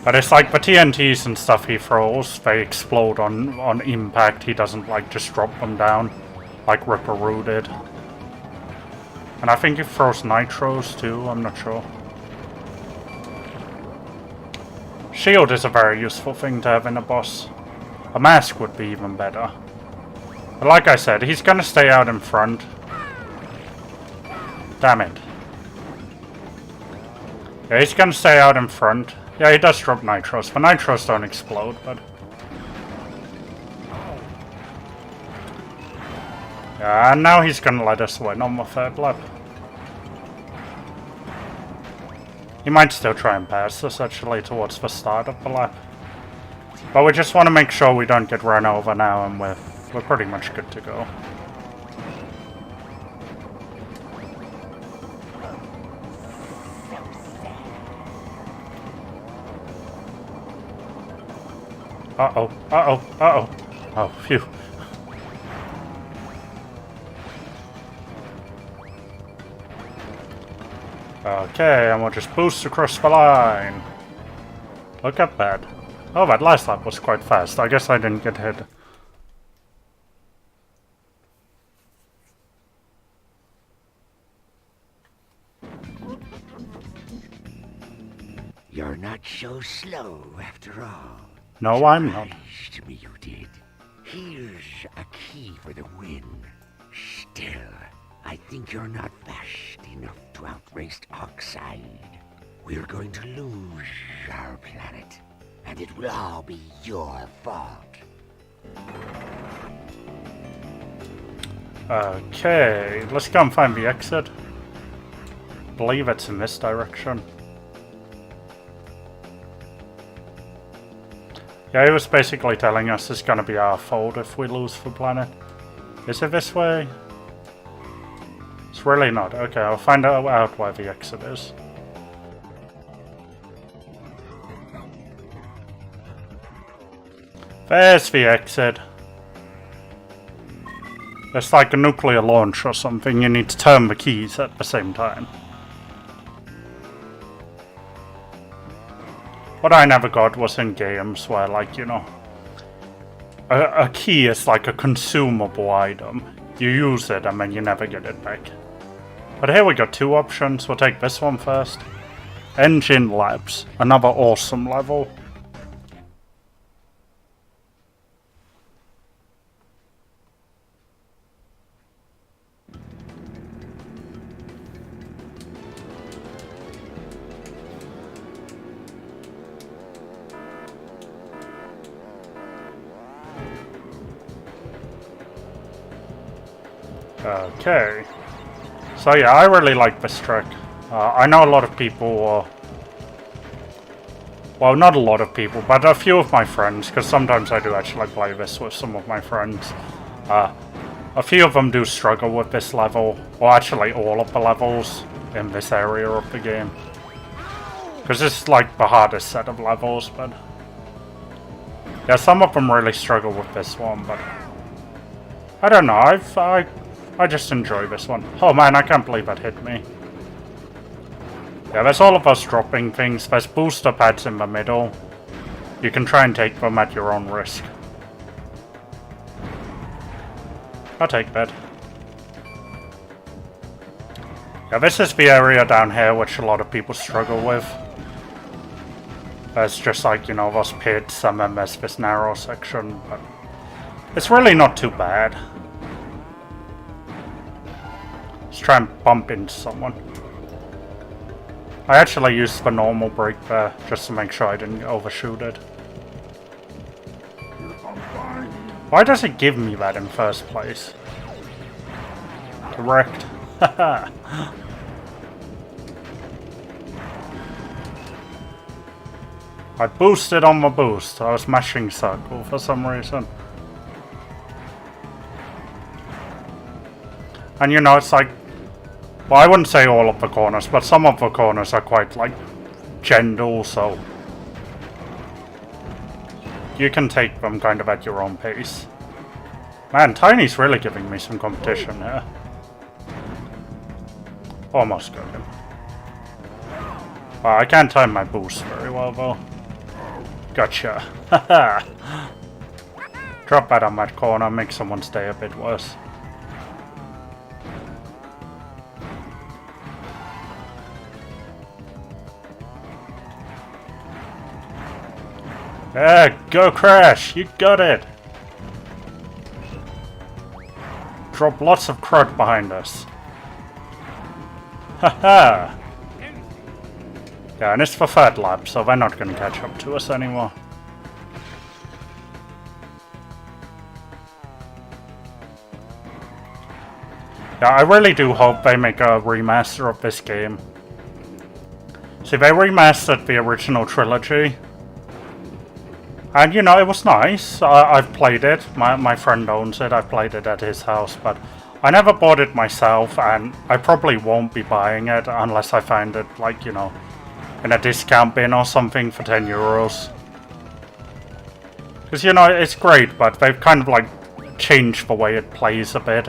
But it's like the TNTs and stuff he throws, they explode on impact. He doesn't like just drop them down like Ripperoo did. And I think he throws nitros too, I'm not sure. Shield is a very useful thing to have in a boss. A mask would be even better. But like I said, he's gonna stay out in front. Damn it. Yeah, he's gonna stay out in front. Yeah, he does drop nitros. The nitros don't explode, but... Yeah, and now he's gonna let us win on the 3rd lap. He might still try and pass us, actually, towards the start of the lap. But we just want to make sure we don't get run over now, and we're pretty much good to go. Uh-oh, uh-oh, uh-oh. Oh, phew. Okay, and we'll just boost across the line. Look at that. Oh, that last lap was quite fast. I guess I didn't get hit. You're not so slow after all. No, I'm not. Surprised me you did. Here's a key for the win. Still, I think you're not fast enough to outrace Oxide. We're going to lose our planet, and it will all be your fault. Okay, let's go and find the exit. Believe it's in this direction. Yeah, he was basically telling us it's gonna be our fault if we lose the planet. Is it this way? It's really not. Okay, I'll find out where the exit is. There's the exit. It's like a nuclear launch or something. You need to turn the keys at the same time. What I never got was in games where, like, you know, a key is like a consumable item. You use it and then you never get it back. But here we got two options. We'll take this one first. Engine Labs. Another awesome level. Okay. So yeah, I really like this track. I know a lot of people, well, not a lot of people, but a few of my friends, because sometimes I do actually play this with some of my friends. A few of them do struggle with this level, or actually all of the levels in this area of the game. Because it's like the hardest set of levels, but... yeah, some of them really struggle with this one, but... I don't know, I just enjoy this one. Oh man, I can't believe that hit me. Yeah, there's all of us dropping things. There's booster pads in the middle. You can try and take them at your own risk. I'll take that. Yeah, this is the area down here which a lot of people struggle with. There's just like, you know, those pits and then there's this narrow section, but it's really not too bad. Let's try and bump into someone. I actually used the normal brake there, just to make sure I didn't overshoot it. Why does it give me that in first place? Correct. Haha. I boosted on my boost. I was mashing circle for some reason. And you know, it's like... well, I wouldn't say all of the corners, but some of the corners are quite, like, gentle, so... you can take them kind of at your own pace. Man, Tiny's really giving me some competition here. Almost got him. I can't time my boost very well, though. Gotcha. Haha. Drop that on that corner, make someone's day a bit worse. Yeah, go Crash! You got it! Drop lots of crud behind us. Haha! Yeah, and it's the third lap, so they're not gonna catch up to us anymore. Yeah, I really do hope they make a remaster of this game. See, they remastered the original trilogy. And you know, it was nice. I've played it. My friend owns it. I played it at his house, but I never bought it myself, and I probably won't be buying it unless I find it, like, you know, in a discount bin or something for 10 euros. Because, you know, it's great, but they've kind of, like, changed the way it plays a bit.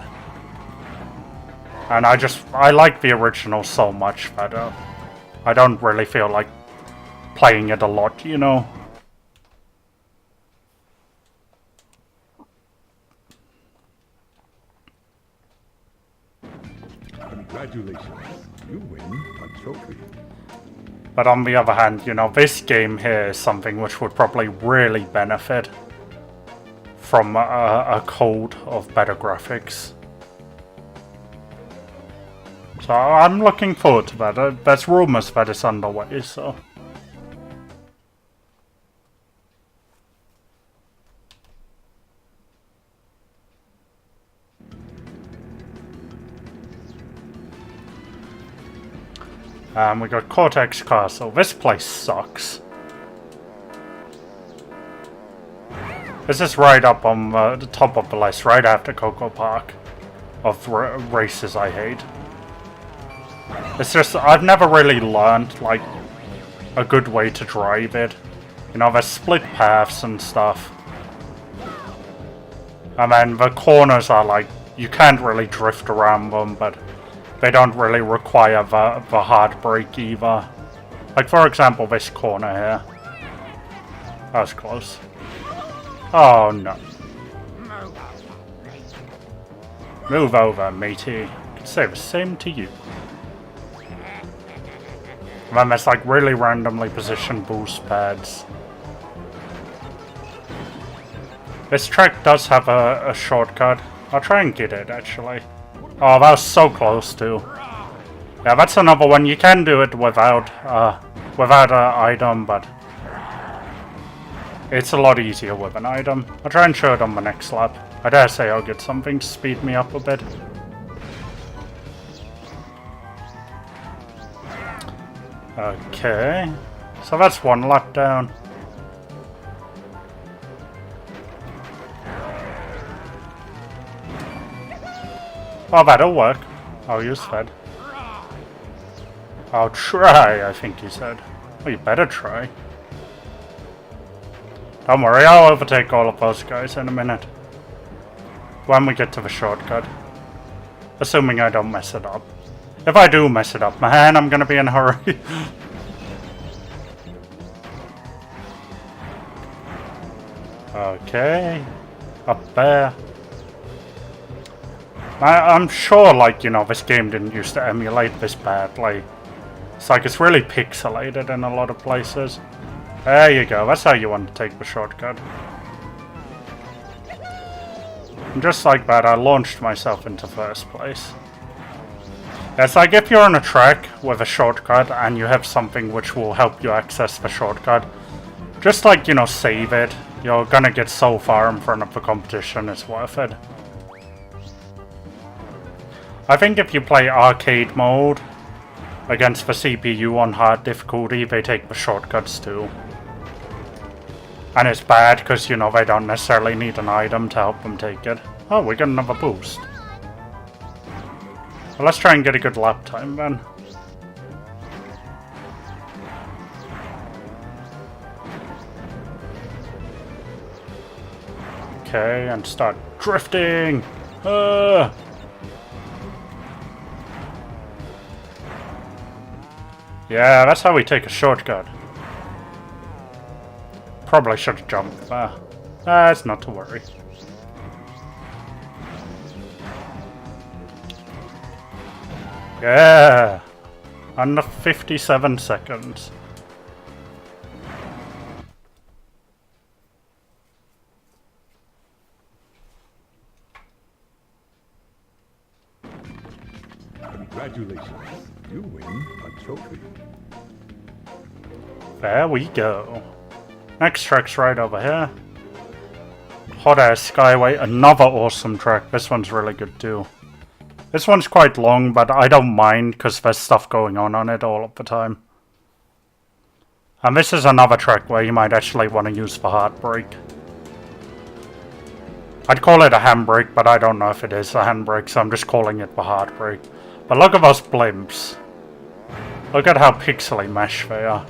And I like the original so much that I don't really feel like playing it a lot, you know. Congratulations, you win a trophy. But on the other hand, you know, this game here is something which would probably really benefit from a code of better graphics. So I'm looking forward to that. There's rumors that it's underway, so... we got Cortex Castle. This place sucks. This is right up on the top of the list, right after Coco Park, of races I hate. It's just, I've never really learned, like, a good way to drive it. You know, there's split paths and stuff. And then the corners are like, you can't really drift around them, but they don't really require the hard brake either. Like, for example, this corner here. That was close. Oh, no. Move over, matey. I could say the same to you. And then there's, like, really randomly positioned boost pads. This track does have a shortcut. I'll try and get it, actually. Oh, that was so close too. Yeah, that's another one. You can do it without an item, but it's a lot easier with an item. I'll try and show it on the next lap. I dare say I'll get something to speed me up a bit. Okay, so that's one lap down. Oh, that'll work. I'll use that. I'll try, I think you said. Well, you better try. Don't worry, I'll overtake all of those guys in a minute. When we get to the shortcut. Assuming I don't mess it up. If I do mess it up, man, I'm gonna be in a hurry. Okay. Up there. I'm sure, like, you know, this game didn't used to emulate this badly. It's like, it's really pixelated in a lot of places. There you go, that's how you want to take the shortcut. And just like that, I launched myself into first place. It's like, if you're on a track with a shortcut and you have something which will help you access the shortcut, just like, you know, save it. You're gonna get so far in front of the competition, it's worth it. I think if you play arcade mode against the CPU on hard difficulty, they take the shortcuts too. And it's bad because, you know, they don't necessarily need an item to help them take it. Oh, we got another boost. Well, let's try and get a good lap time then. Okay, and start drifting. Yeah, that's how we take a shortcut. Probably should have jumped there. It's not to worry. Yeah! Under 57 seconds. Congratulations, you win a trophy. There we go. Next track's right over here. Hot Ass Skyway, another awesome track. This one's really good too. This one's quite long, but I don't mind because there's stuff going on it all of the time. And this is another track where you might actually want to use the heartbreak. I'd call it a handbrake, but I don't know if it is a handbrake, so I'm just calling it the heartbreak. But look at those blimps. Look at how pixely mesh they are.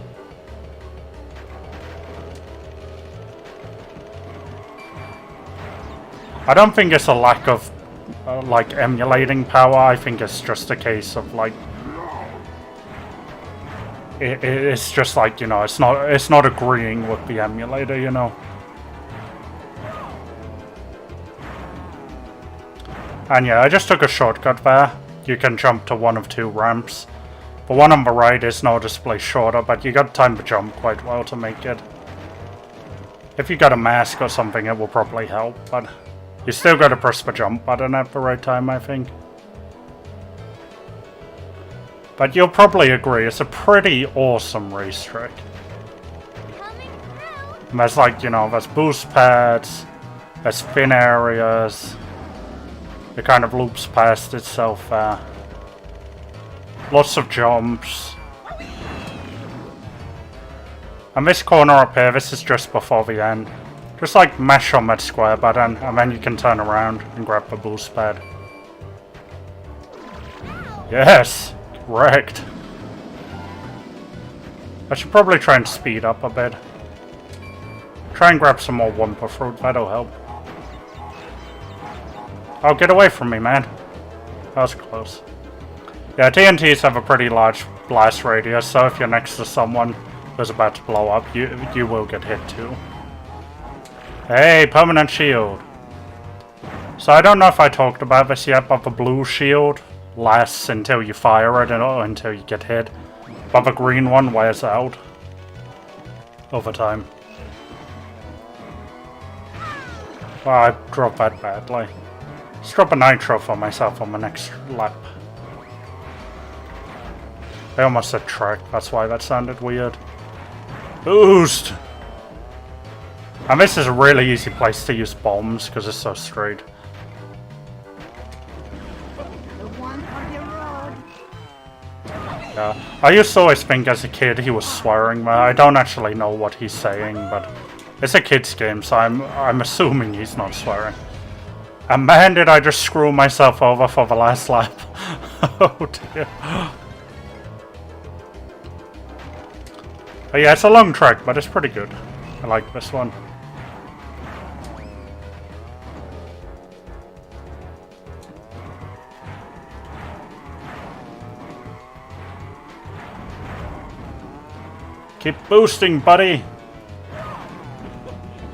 I don't think it's a lack of like emulating power. I think it's just a case of like it's just like, you know, it's not agreeing with the emulator, you know. And yeah, I just took a shortcut there. You can jump to one of two ramps. The one on the right is noticeably shorter, but you got time to jump quite well to make it. If you got a mask or something, it will probably help, but you still gotta press the jump button at the right time, I think. But you'll probably agree, it's a pretty awesome racetrack. And there's like, you know, there's boost pads, there's spin areas. It kind of loops past itself there. Lots of jumps. And this corner up here, this is just before the end. Just like mash on that square button, and then you can turn around and grab the boost pad. Yes! Wrecked. I should probably try and speed up a bit. Try and grab some more Wumpa fruit, that'll help. Oh, get away from me, man. That was close. Yeah, TNTs have a pretty large blast radius, so if you're next to someone who's about to blow up, you will get hit too. Hey, permanent shield. So I don't know if I talked about this yet, but the blue shield lasts until you fire it or until you get hit. But the green one wears out over time. Well, I dropped that badly. Let's drop a nitro for myself on the next lap. I almost said track, that's why that sounded weird. Boost! And this is a really easy place to use bombs because it's so straight. Yeah, I used to always think as a kid he was swearing, but I don't actually know what he's saying, but it's a kid's game, so I'm assuming he's not swearing. And man, did I just screw myself over for the last lap. Oh dear. But yeah, it's a long track, but it's pretty good. I like this one. Keep boosting, buddy!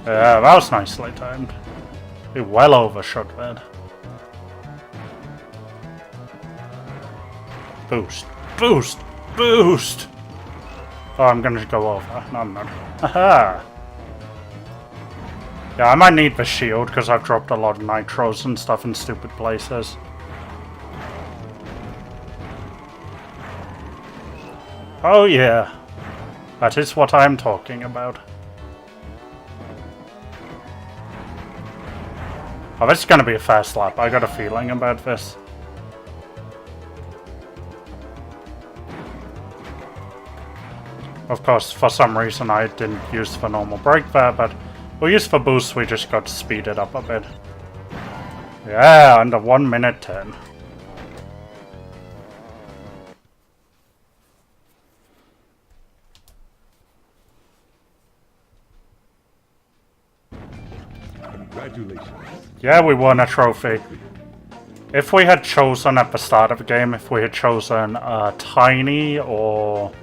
Yeah, that was nicely timed. We well overshot that. Boost, boost, boost! Oh, I'm gonna go over. No, I'm not. Haha! Yeah, I might need the shield because I've dropped a lot of nitros and stuff in stupid places. Oh yeah, that is what I'm talking about. Oh, this is gonna be a fast lap. I got a feeling about this. Of course, for some reason I didn't use the normal brake there, but we'll use the boost, we just got to speed it up a bit. Yeah, under 1 minute 10. Congratulations. Yeah, we won a trophy. If we had chosen at the start of the game, if we had chosen Tiny or...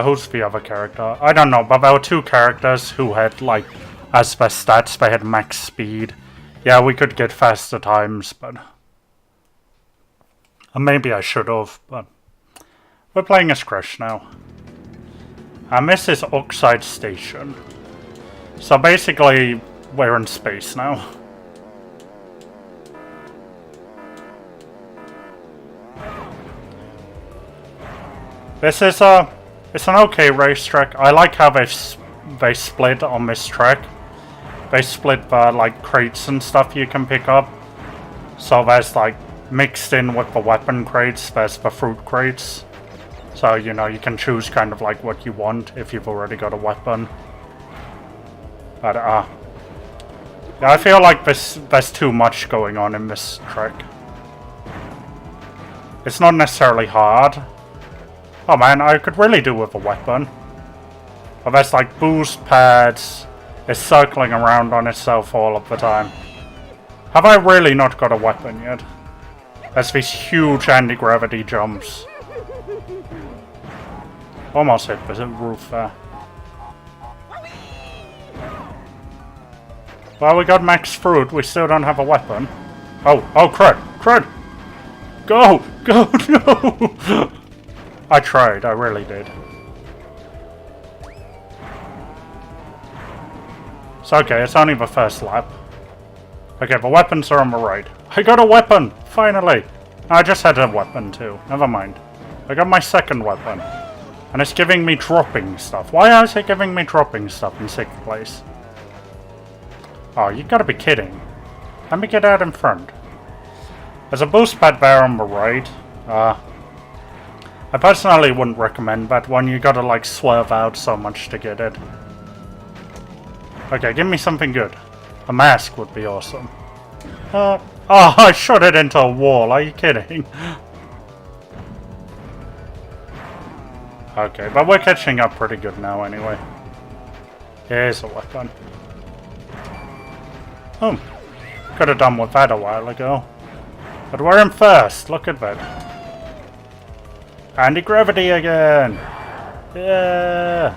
who's the other character? I don't know, but there were two characters who had, like, as their stats, they had max speed. Yeah, we could get faster times, but... maybe I should have, but... we're playing as Crash now. And this is Oxide Station. So basically, we're in space now. This is it's an okay racetrack. I like how they split on this track. They split the like crates and stuff you can pick up. So there's like mixed in with the weapon crates, there's the fruit crates. So, you know, you can choose kind of like what you want if you've already got a weapon. But, yeah, I feel like there's too much going on in this trick. It's not necessarily hard. Oh man, I could really do with a weapon. But there's like boost pads. It's circling around on itself all of the time. Have I really not got a weapon yet? There's these huge anti-gravity jumps. Almost hit the roof there. Well, we got max fruit. We still don't have a weapon. Oh, crud! Crud! Go! Go! No! I tried. I really did. It's okay. It's only the first lap. Okay, the weapons are on the right. I got a weapon! Finally! I just had a weapon too. Never mind. I got my second weapon. And it's giving me dropping stuff. Why is it giving me dropping stuff in 6th place? Oh, you gotta be kidding. Let me get out in front. There's a boost pad there on the right. I personally wouldn't recommend that one. You gotta like swerve out so much to get it. Okay, give me something good. A mask would be awesome. Oh, I shot it into a wall. Are you kidding? Okay, but we're catching up pretty good now anyway. Here's a weapon. Could have done with that a while ago. But we're in first. Look at that. Anti-gravity again. Yeah.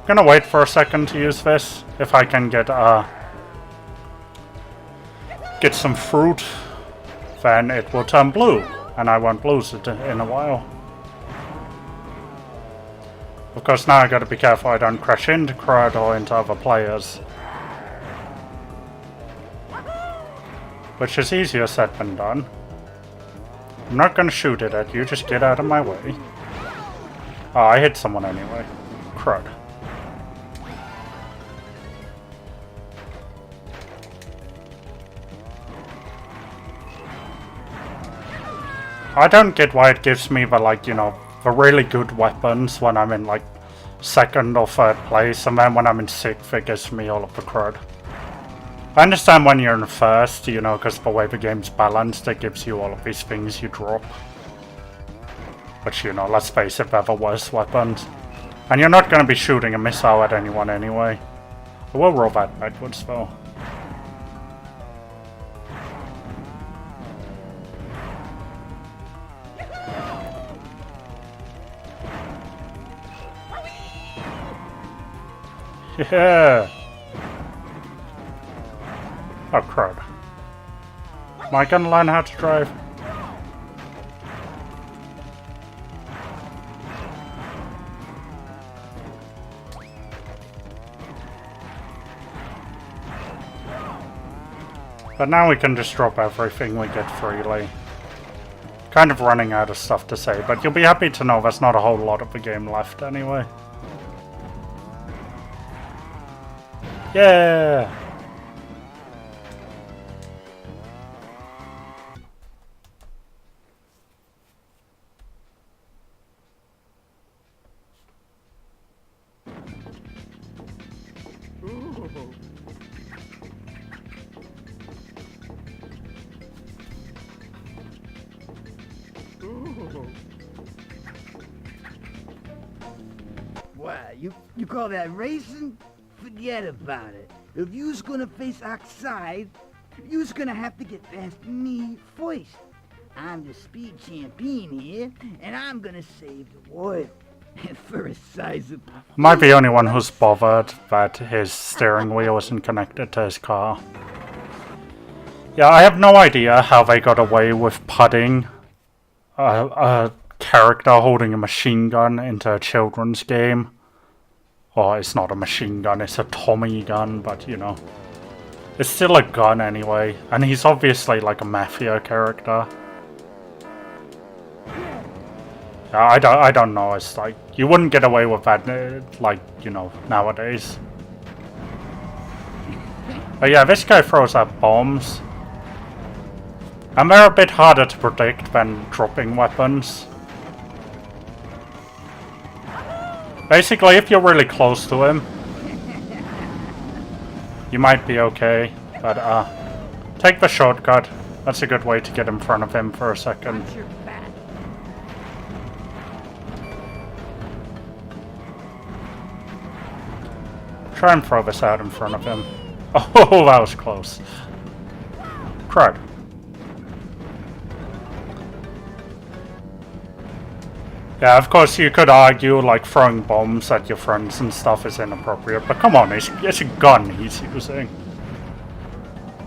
Gonna wait for a second to use this. If I can get some fruit, then it will turn blue. And I won't lose it in a while. Of course, now I gotta be careful I don't crash into crowd or into other players. Which is easier said than done. I'm not gonna shoot it at you, just get out of my way. Oh, I hit someone anyway. Crud. I don't get why it gives me the, like, you know, the really good weapons when I'm in, like, 2nd or 3rd place, and then when I'm in 6th it gives me all of the crud. I understand when you're in 1st, you know, because the way the game's balanced, it gives you all of these things you drop. But, you know, let's face it, they're the worst weapons. And you're not going to be shooting a missile at anyone anyway. I will roll that backwards, though. Yeah! Oh crud. Am I gonna learn how to drive? But now we can just drop everything we get freely. Kind of running out of stuff to say, but you'll be happy to know there's not a whole lot of the game left anyway. Yeah! Why, you call that racing? Forget about it. If you's gonna face Oxide, you's gonna have to get past me first. I'm the speed champion here, and I'm gonna save the world. For a sizable... Am I the only one who's bothered that his steering wheel isn't connected to his car? Yeah, I have no idea how they got away with putting a character holding a machine gun into a children's game. Or it's not a machine gun, it's a Tommy gun, but you know. It's still a gun anyway, and he's obviously like a mafia character. I don't know, it's like, you wouldn't get away with that, like, you know, nowadays. But yeah, this guy throws out bombs. And they're a bit harder to predict than dropping weapons. Basically, if you're really close to him, you might be okay, but take the shortcut. That's a good way to get in front of him for a second. Watch your back. Try and throw this out in front of him. Oh, that was close. Crud. Yeah, of course you could argue like throwing bombs at your friends and stuff is inappropriate, but come on, it's a gun he's using.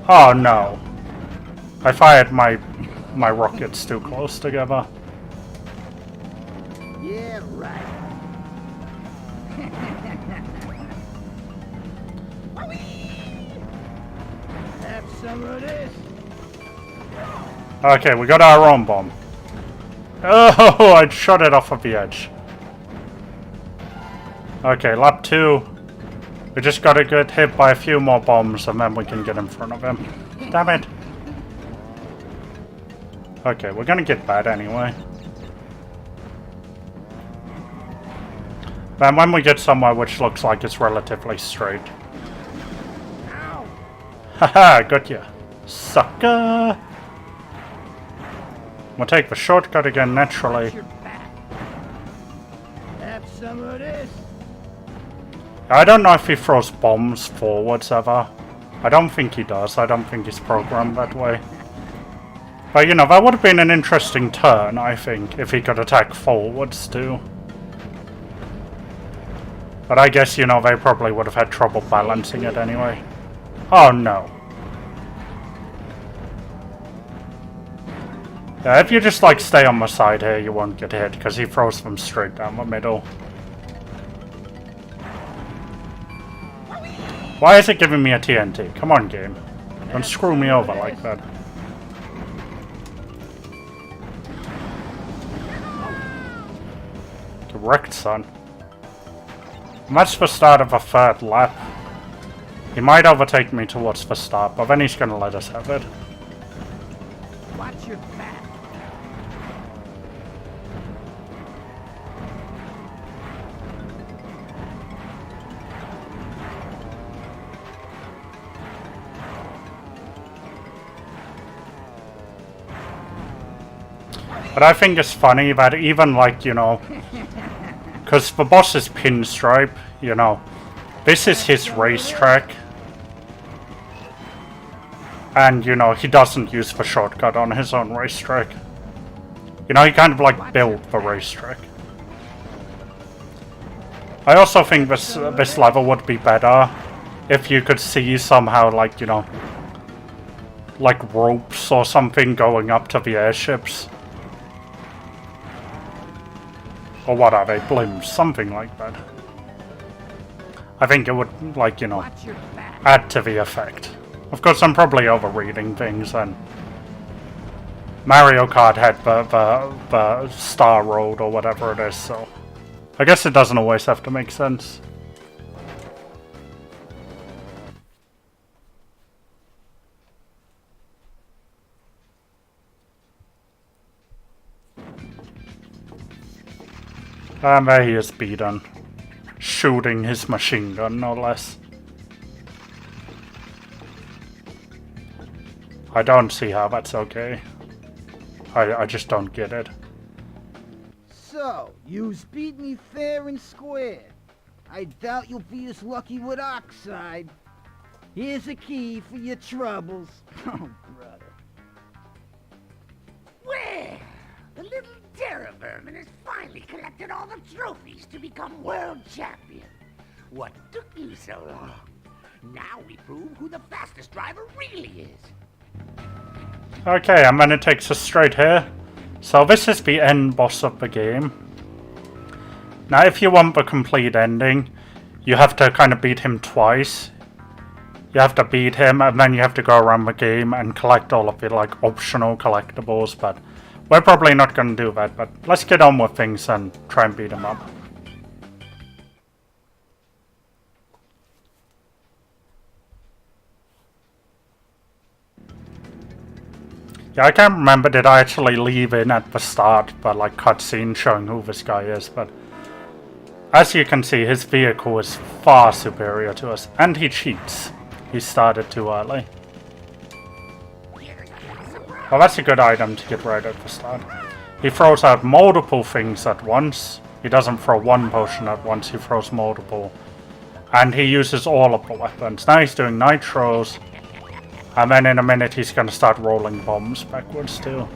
Oh no. I fired my rockets too close together. Yeah, right. Have some of this. Okay, we got our own bomb. Oh, I shot it off of the edge. Okay, lap 2. We just gotta get hit by a few more bombs and then we can get in front of him. Damn it. Okay, we're gonna get bad anyway. Then when we get somewhere which looks like it's relatively straight. Haha, got ya. Sucker! We'll take the shortcut again naturally. Watch your back. Have some of this. I don't know if he throws bombs forwards ever. I don't think he does. I don't think he's programmed that way. But you know, that would have been an interesting turn, I think, if he could attack forwards too. But I guess, you know, they probably would have had trouble balancing it anyway. Oh no. Yeah, if you just like stay on the side here, you won't get hit, because he throws them straight down the middle. Why is it giving me a TNT? Come on, game. Don't screw me over like that. Correct, son. And that's the start of a third lap. He might overtake me towards the start, but then he's gonna let us have it. Watch your back. But I think it's funny that even like, you know, because the boss is Pinstripe, you know, this is his racetrack. And, you know, he doesn't use the shortcut on his own racetrack. You know, he kind of like built the racetrack. I also think this level would be better if you could see somehow, like, you know, like ropes or something going up to the airships. Or what are they? Blimps, something like that. I think it would, like, you know, Watch your back. add to the effect. Of course, I'm probably overreading things, and Mario Kart had the Star Road or whatever it is, so I guess it doesn't always have to make sense. And there he is beaten. Shooting his machine gun, no less. I don't see how that's okay. I just don't get it. So, you's beat me fair and square. I doubt you'll be as lucky with Oxide. Here's a key for your troubles. Oh, brother. Well, the little terror vermin has finally collected all the trophies to become world champion. What took you so long? Now we prove who the fastest driver really is. Okay, and then it takes us straight here. So this is the end boss of the game. Now if you want the complete ending, you have to kind of beat him twice. You have to beat him and then you have to go around the game and collect all of the like optional collectibles, but we're probably not going to do that, but let's get on with things and try and beat him up. Yeah, I can't remember, did I actually leave in at the start, but like cutscene showing who this guy is, but As you can see, his vehicle is far superior to us, and he cheats. He started too early. Well, that's a good item to get right at the start. He throws out multiple things at once. He doesn't throw one potion at once, he throws multiple. And he uses all of the weapons. Now he's doing nitros. And then in a minute he's gonna start rolling bombs backwards too.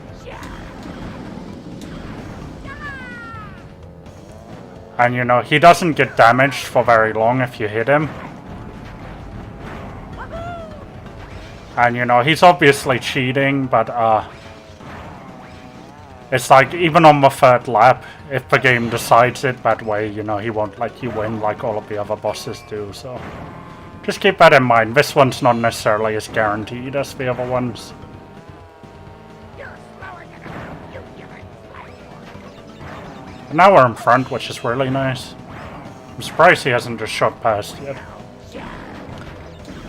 And you know, he doesn't get damaged for very long if you hit him. And you know, he's obviously cheating, but it's like, even on the third lap, if the game decides it that way, you know, he won't let you win like all of the other bosses do, so... Just keep that in mind, this one's not necessarily as guaranteed as the other ones. And now we're in front, which is really nice. I'm surprised he hasn't just shot past yet.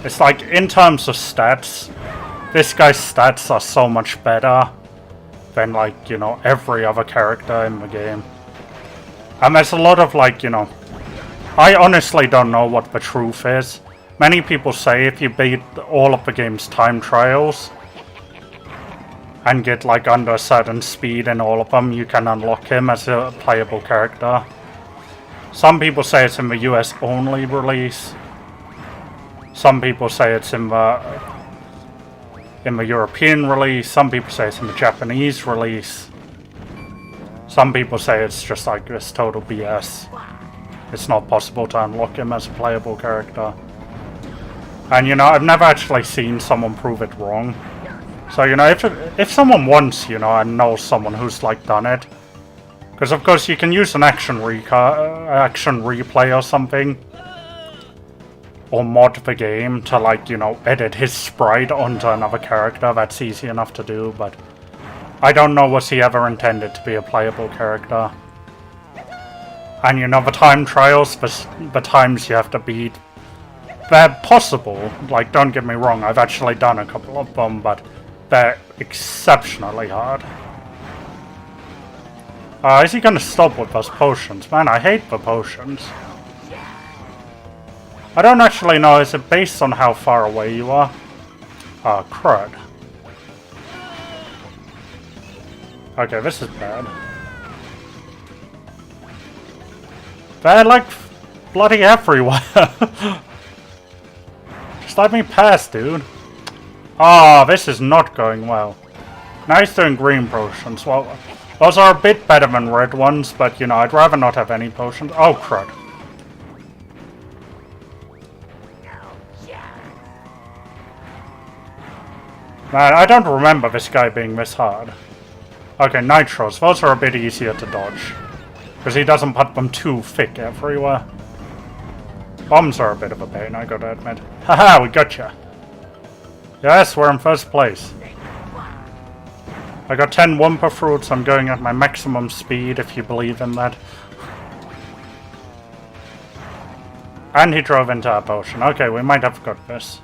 It's like, in terms of stats, this guy's stats are so much better than, like, you know, every other character in the game. And there's a lot of, like, you know... I honestly don't know what the truth is. Many people say if you beat all of the game's time trials and get, like, under a certain speed in all of them, you can unlock him as a playable character. Some people say it's in the US only release. Some people say it's in the European release. Some people say it's in the Japanese release. Some people say it's just like this total BS. It's not possible to unlock him as a playable character. And you know, I've never actually seen someone prove it wrong. So you know, if someone wants, you know, and knows someone who's like done it, because of course you can use an action replay or something, or mod the game to, like, you know, edit his sprite onto another character. That's easy enough to do, but I don't know, was he ever intended to be a playable character. And you know, the time trials, the times you have to beat, they're possible, like, don't get me wrong, I've actually done a couple of them, but they're exceptionally hard. Is he gonna stop with those potions? Man, I hate the potions. I don't actually know, is it based on how far away you are? Crud. Okay, this is bad. They're like bloody everywhere. Just let me pass, dude. Ah, this is not going well. Now he's doing green potions. Well, those are a bit better than red ones, but you know, I'd rather not have any potions. Oh, crud. Man, I don't remember this guy being this hard. Okay, nitros. Those are a bit easier to dodge. Because he doesn't put them too thick everywhere. Bombs are a bit of a pain, I gotta admit. Haha, we gotcha. Yes, we're in first place. I got 10 Wumpa fruits. I'm going at my maximum speed, if you believe in that. And he drove into our potion. Okay, we might have got this.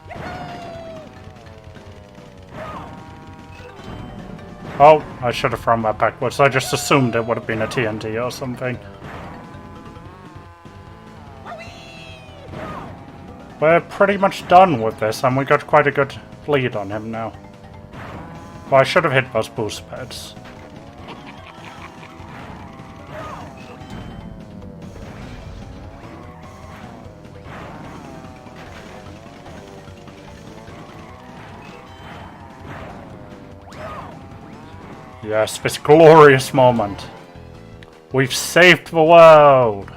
Oh, I should have thrown that backwards. I just assumed it would have been a TNT or something. We're pretty much done with this, and we got quite a good lead on him now. Well, I should have hit those boost pads. Yes, this glorious moment. We've saved the world!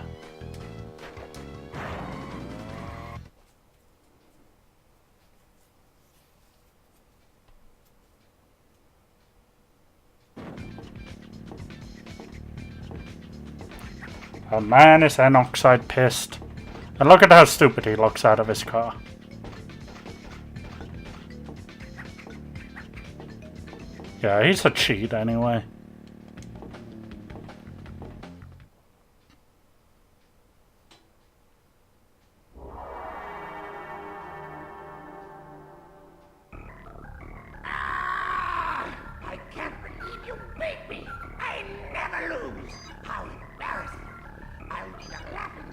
Oh man, is Anoxide pissed. And look at how stupid he looks out of his car. Yeah, he's a cheat anyway. I can't believe you beat me. I never lose. How embarrassing. I'll be the laughing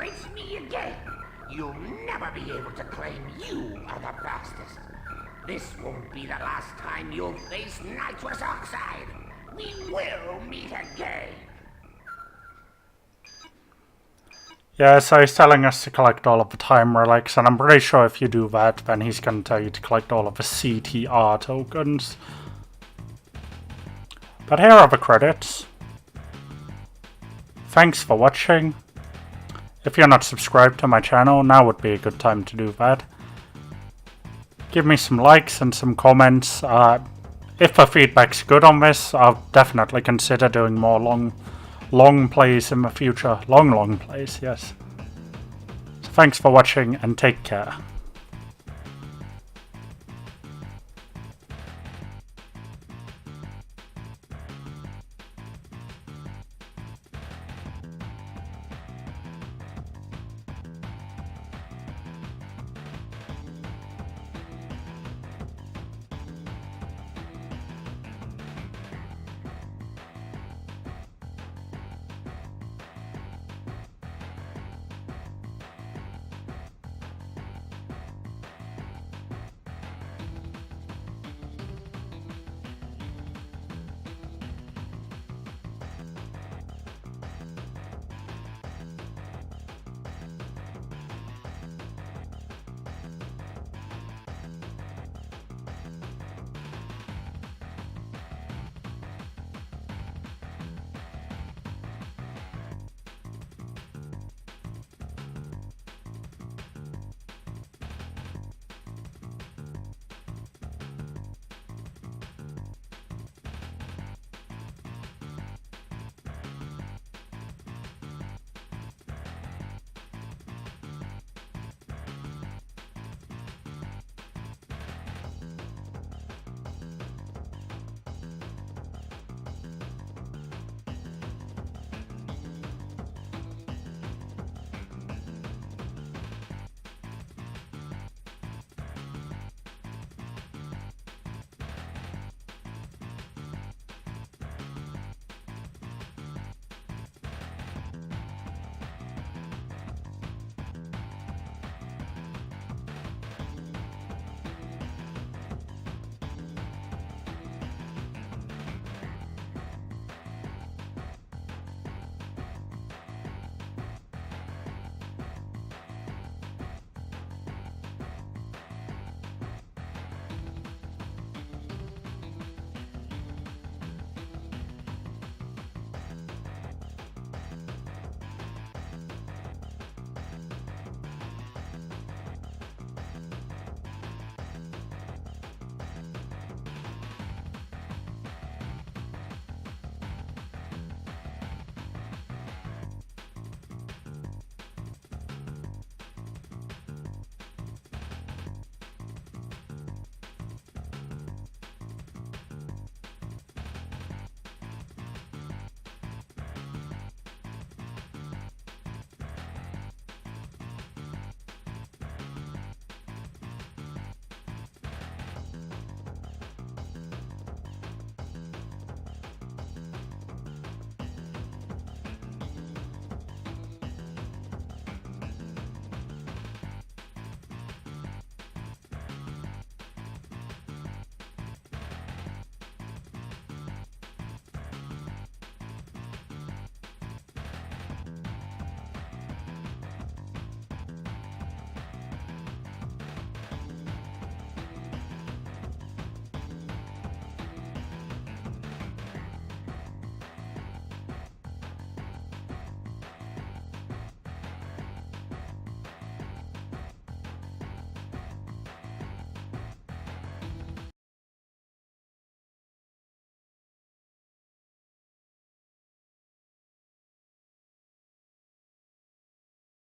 race me again, you'll never be able to claim you are the fastest. This won't be the last time you'll face nitrous oxide. We will meet again. Yeah, so he's telling us to collect all of the time relics, and I'm pretty sure if you do that, then he's going to tell you to collect all of the CTR tokens. But here are the credits. Thanks for watching. If you're not subscribed to my channel, now would be a good time to do that. Give me some likes and some comments. If the feedback's good on this, I'll definitely consider doing more long plays in the future. Long plays, yes. So thanks for watching and take care.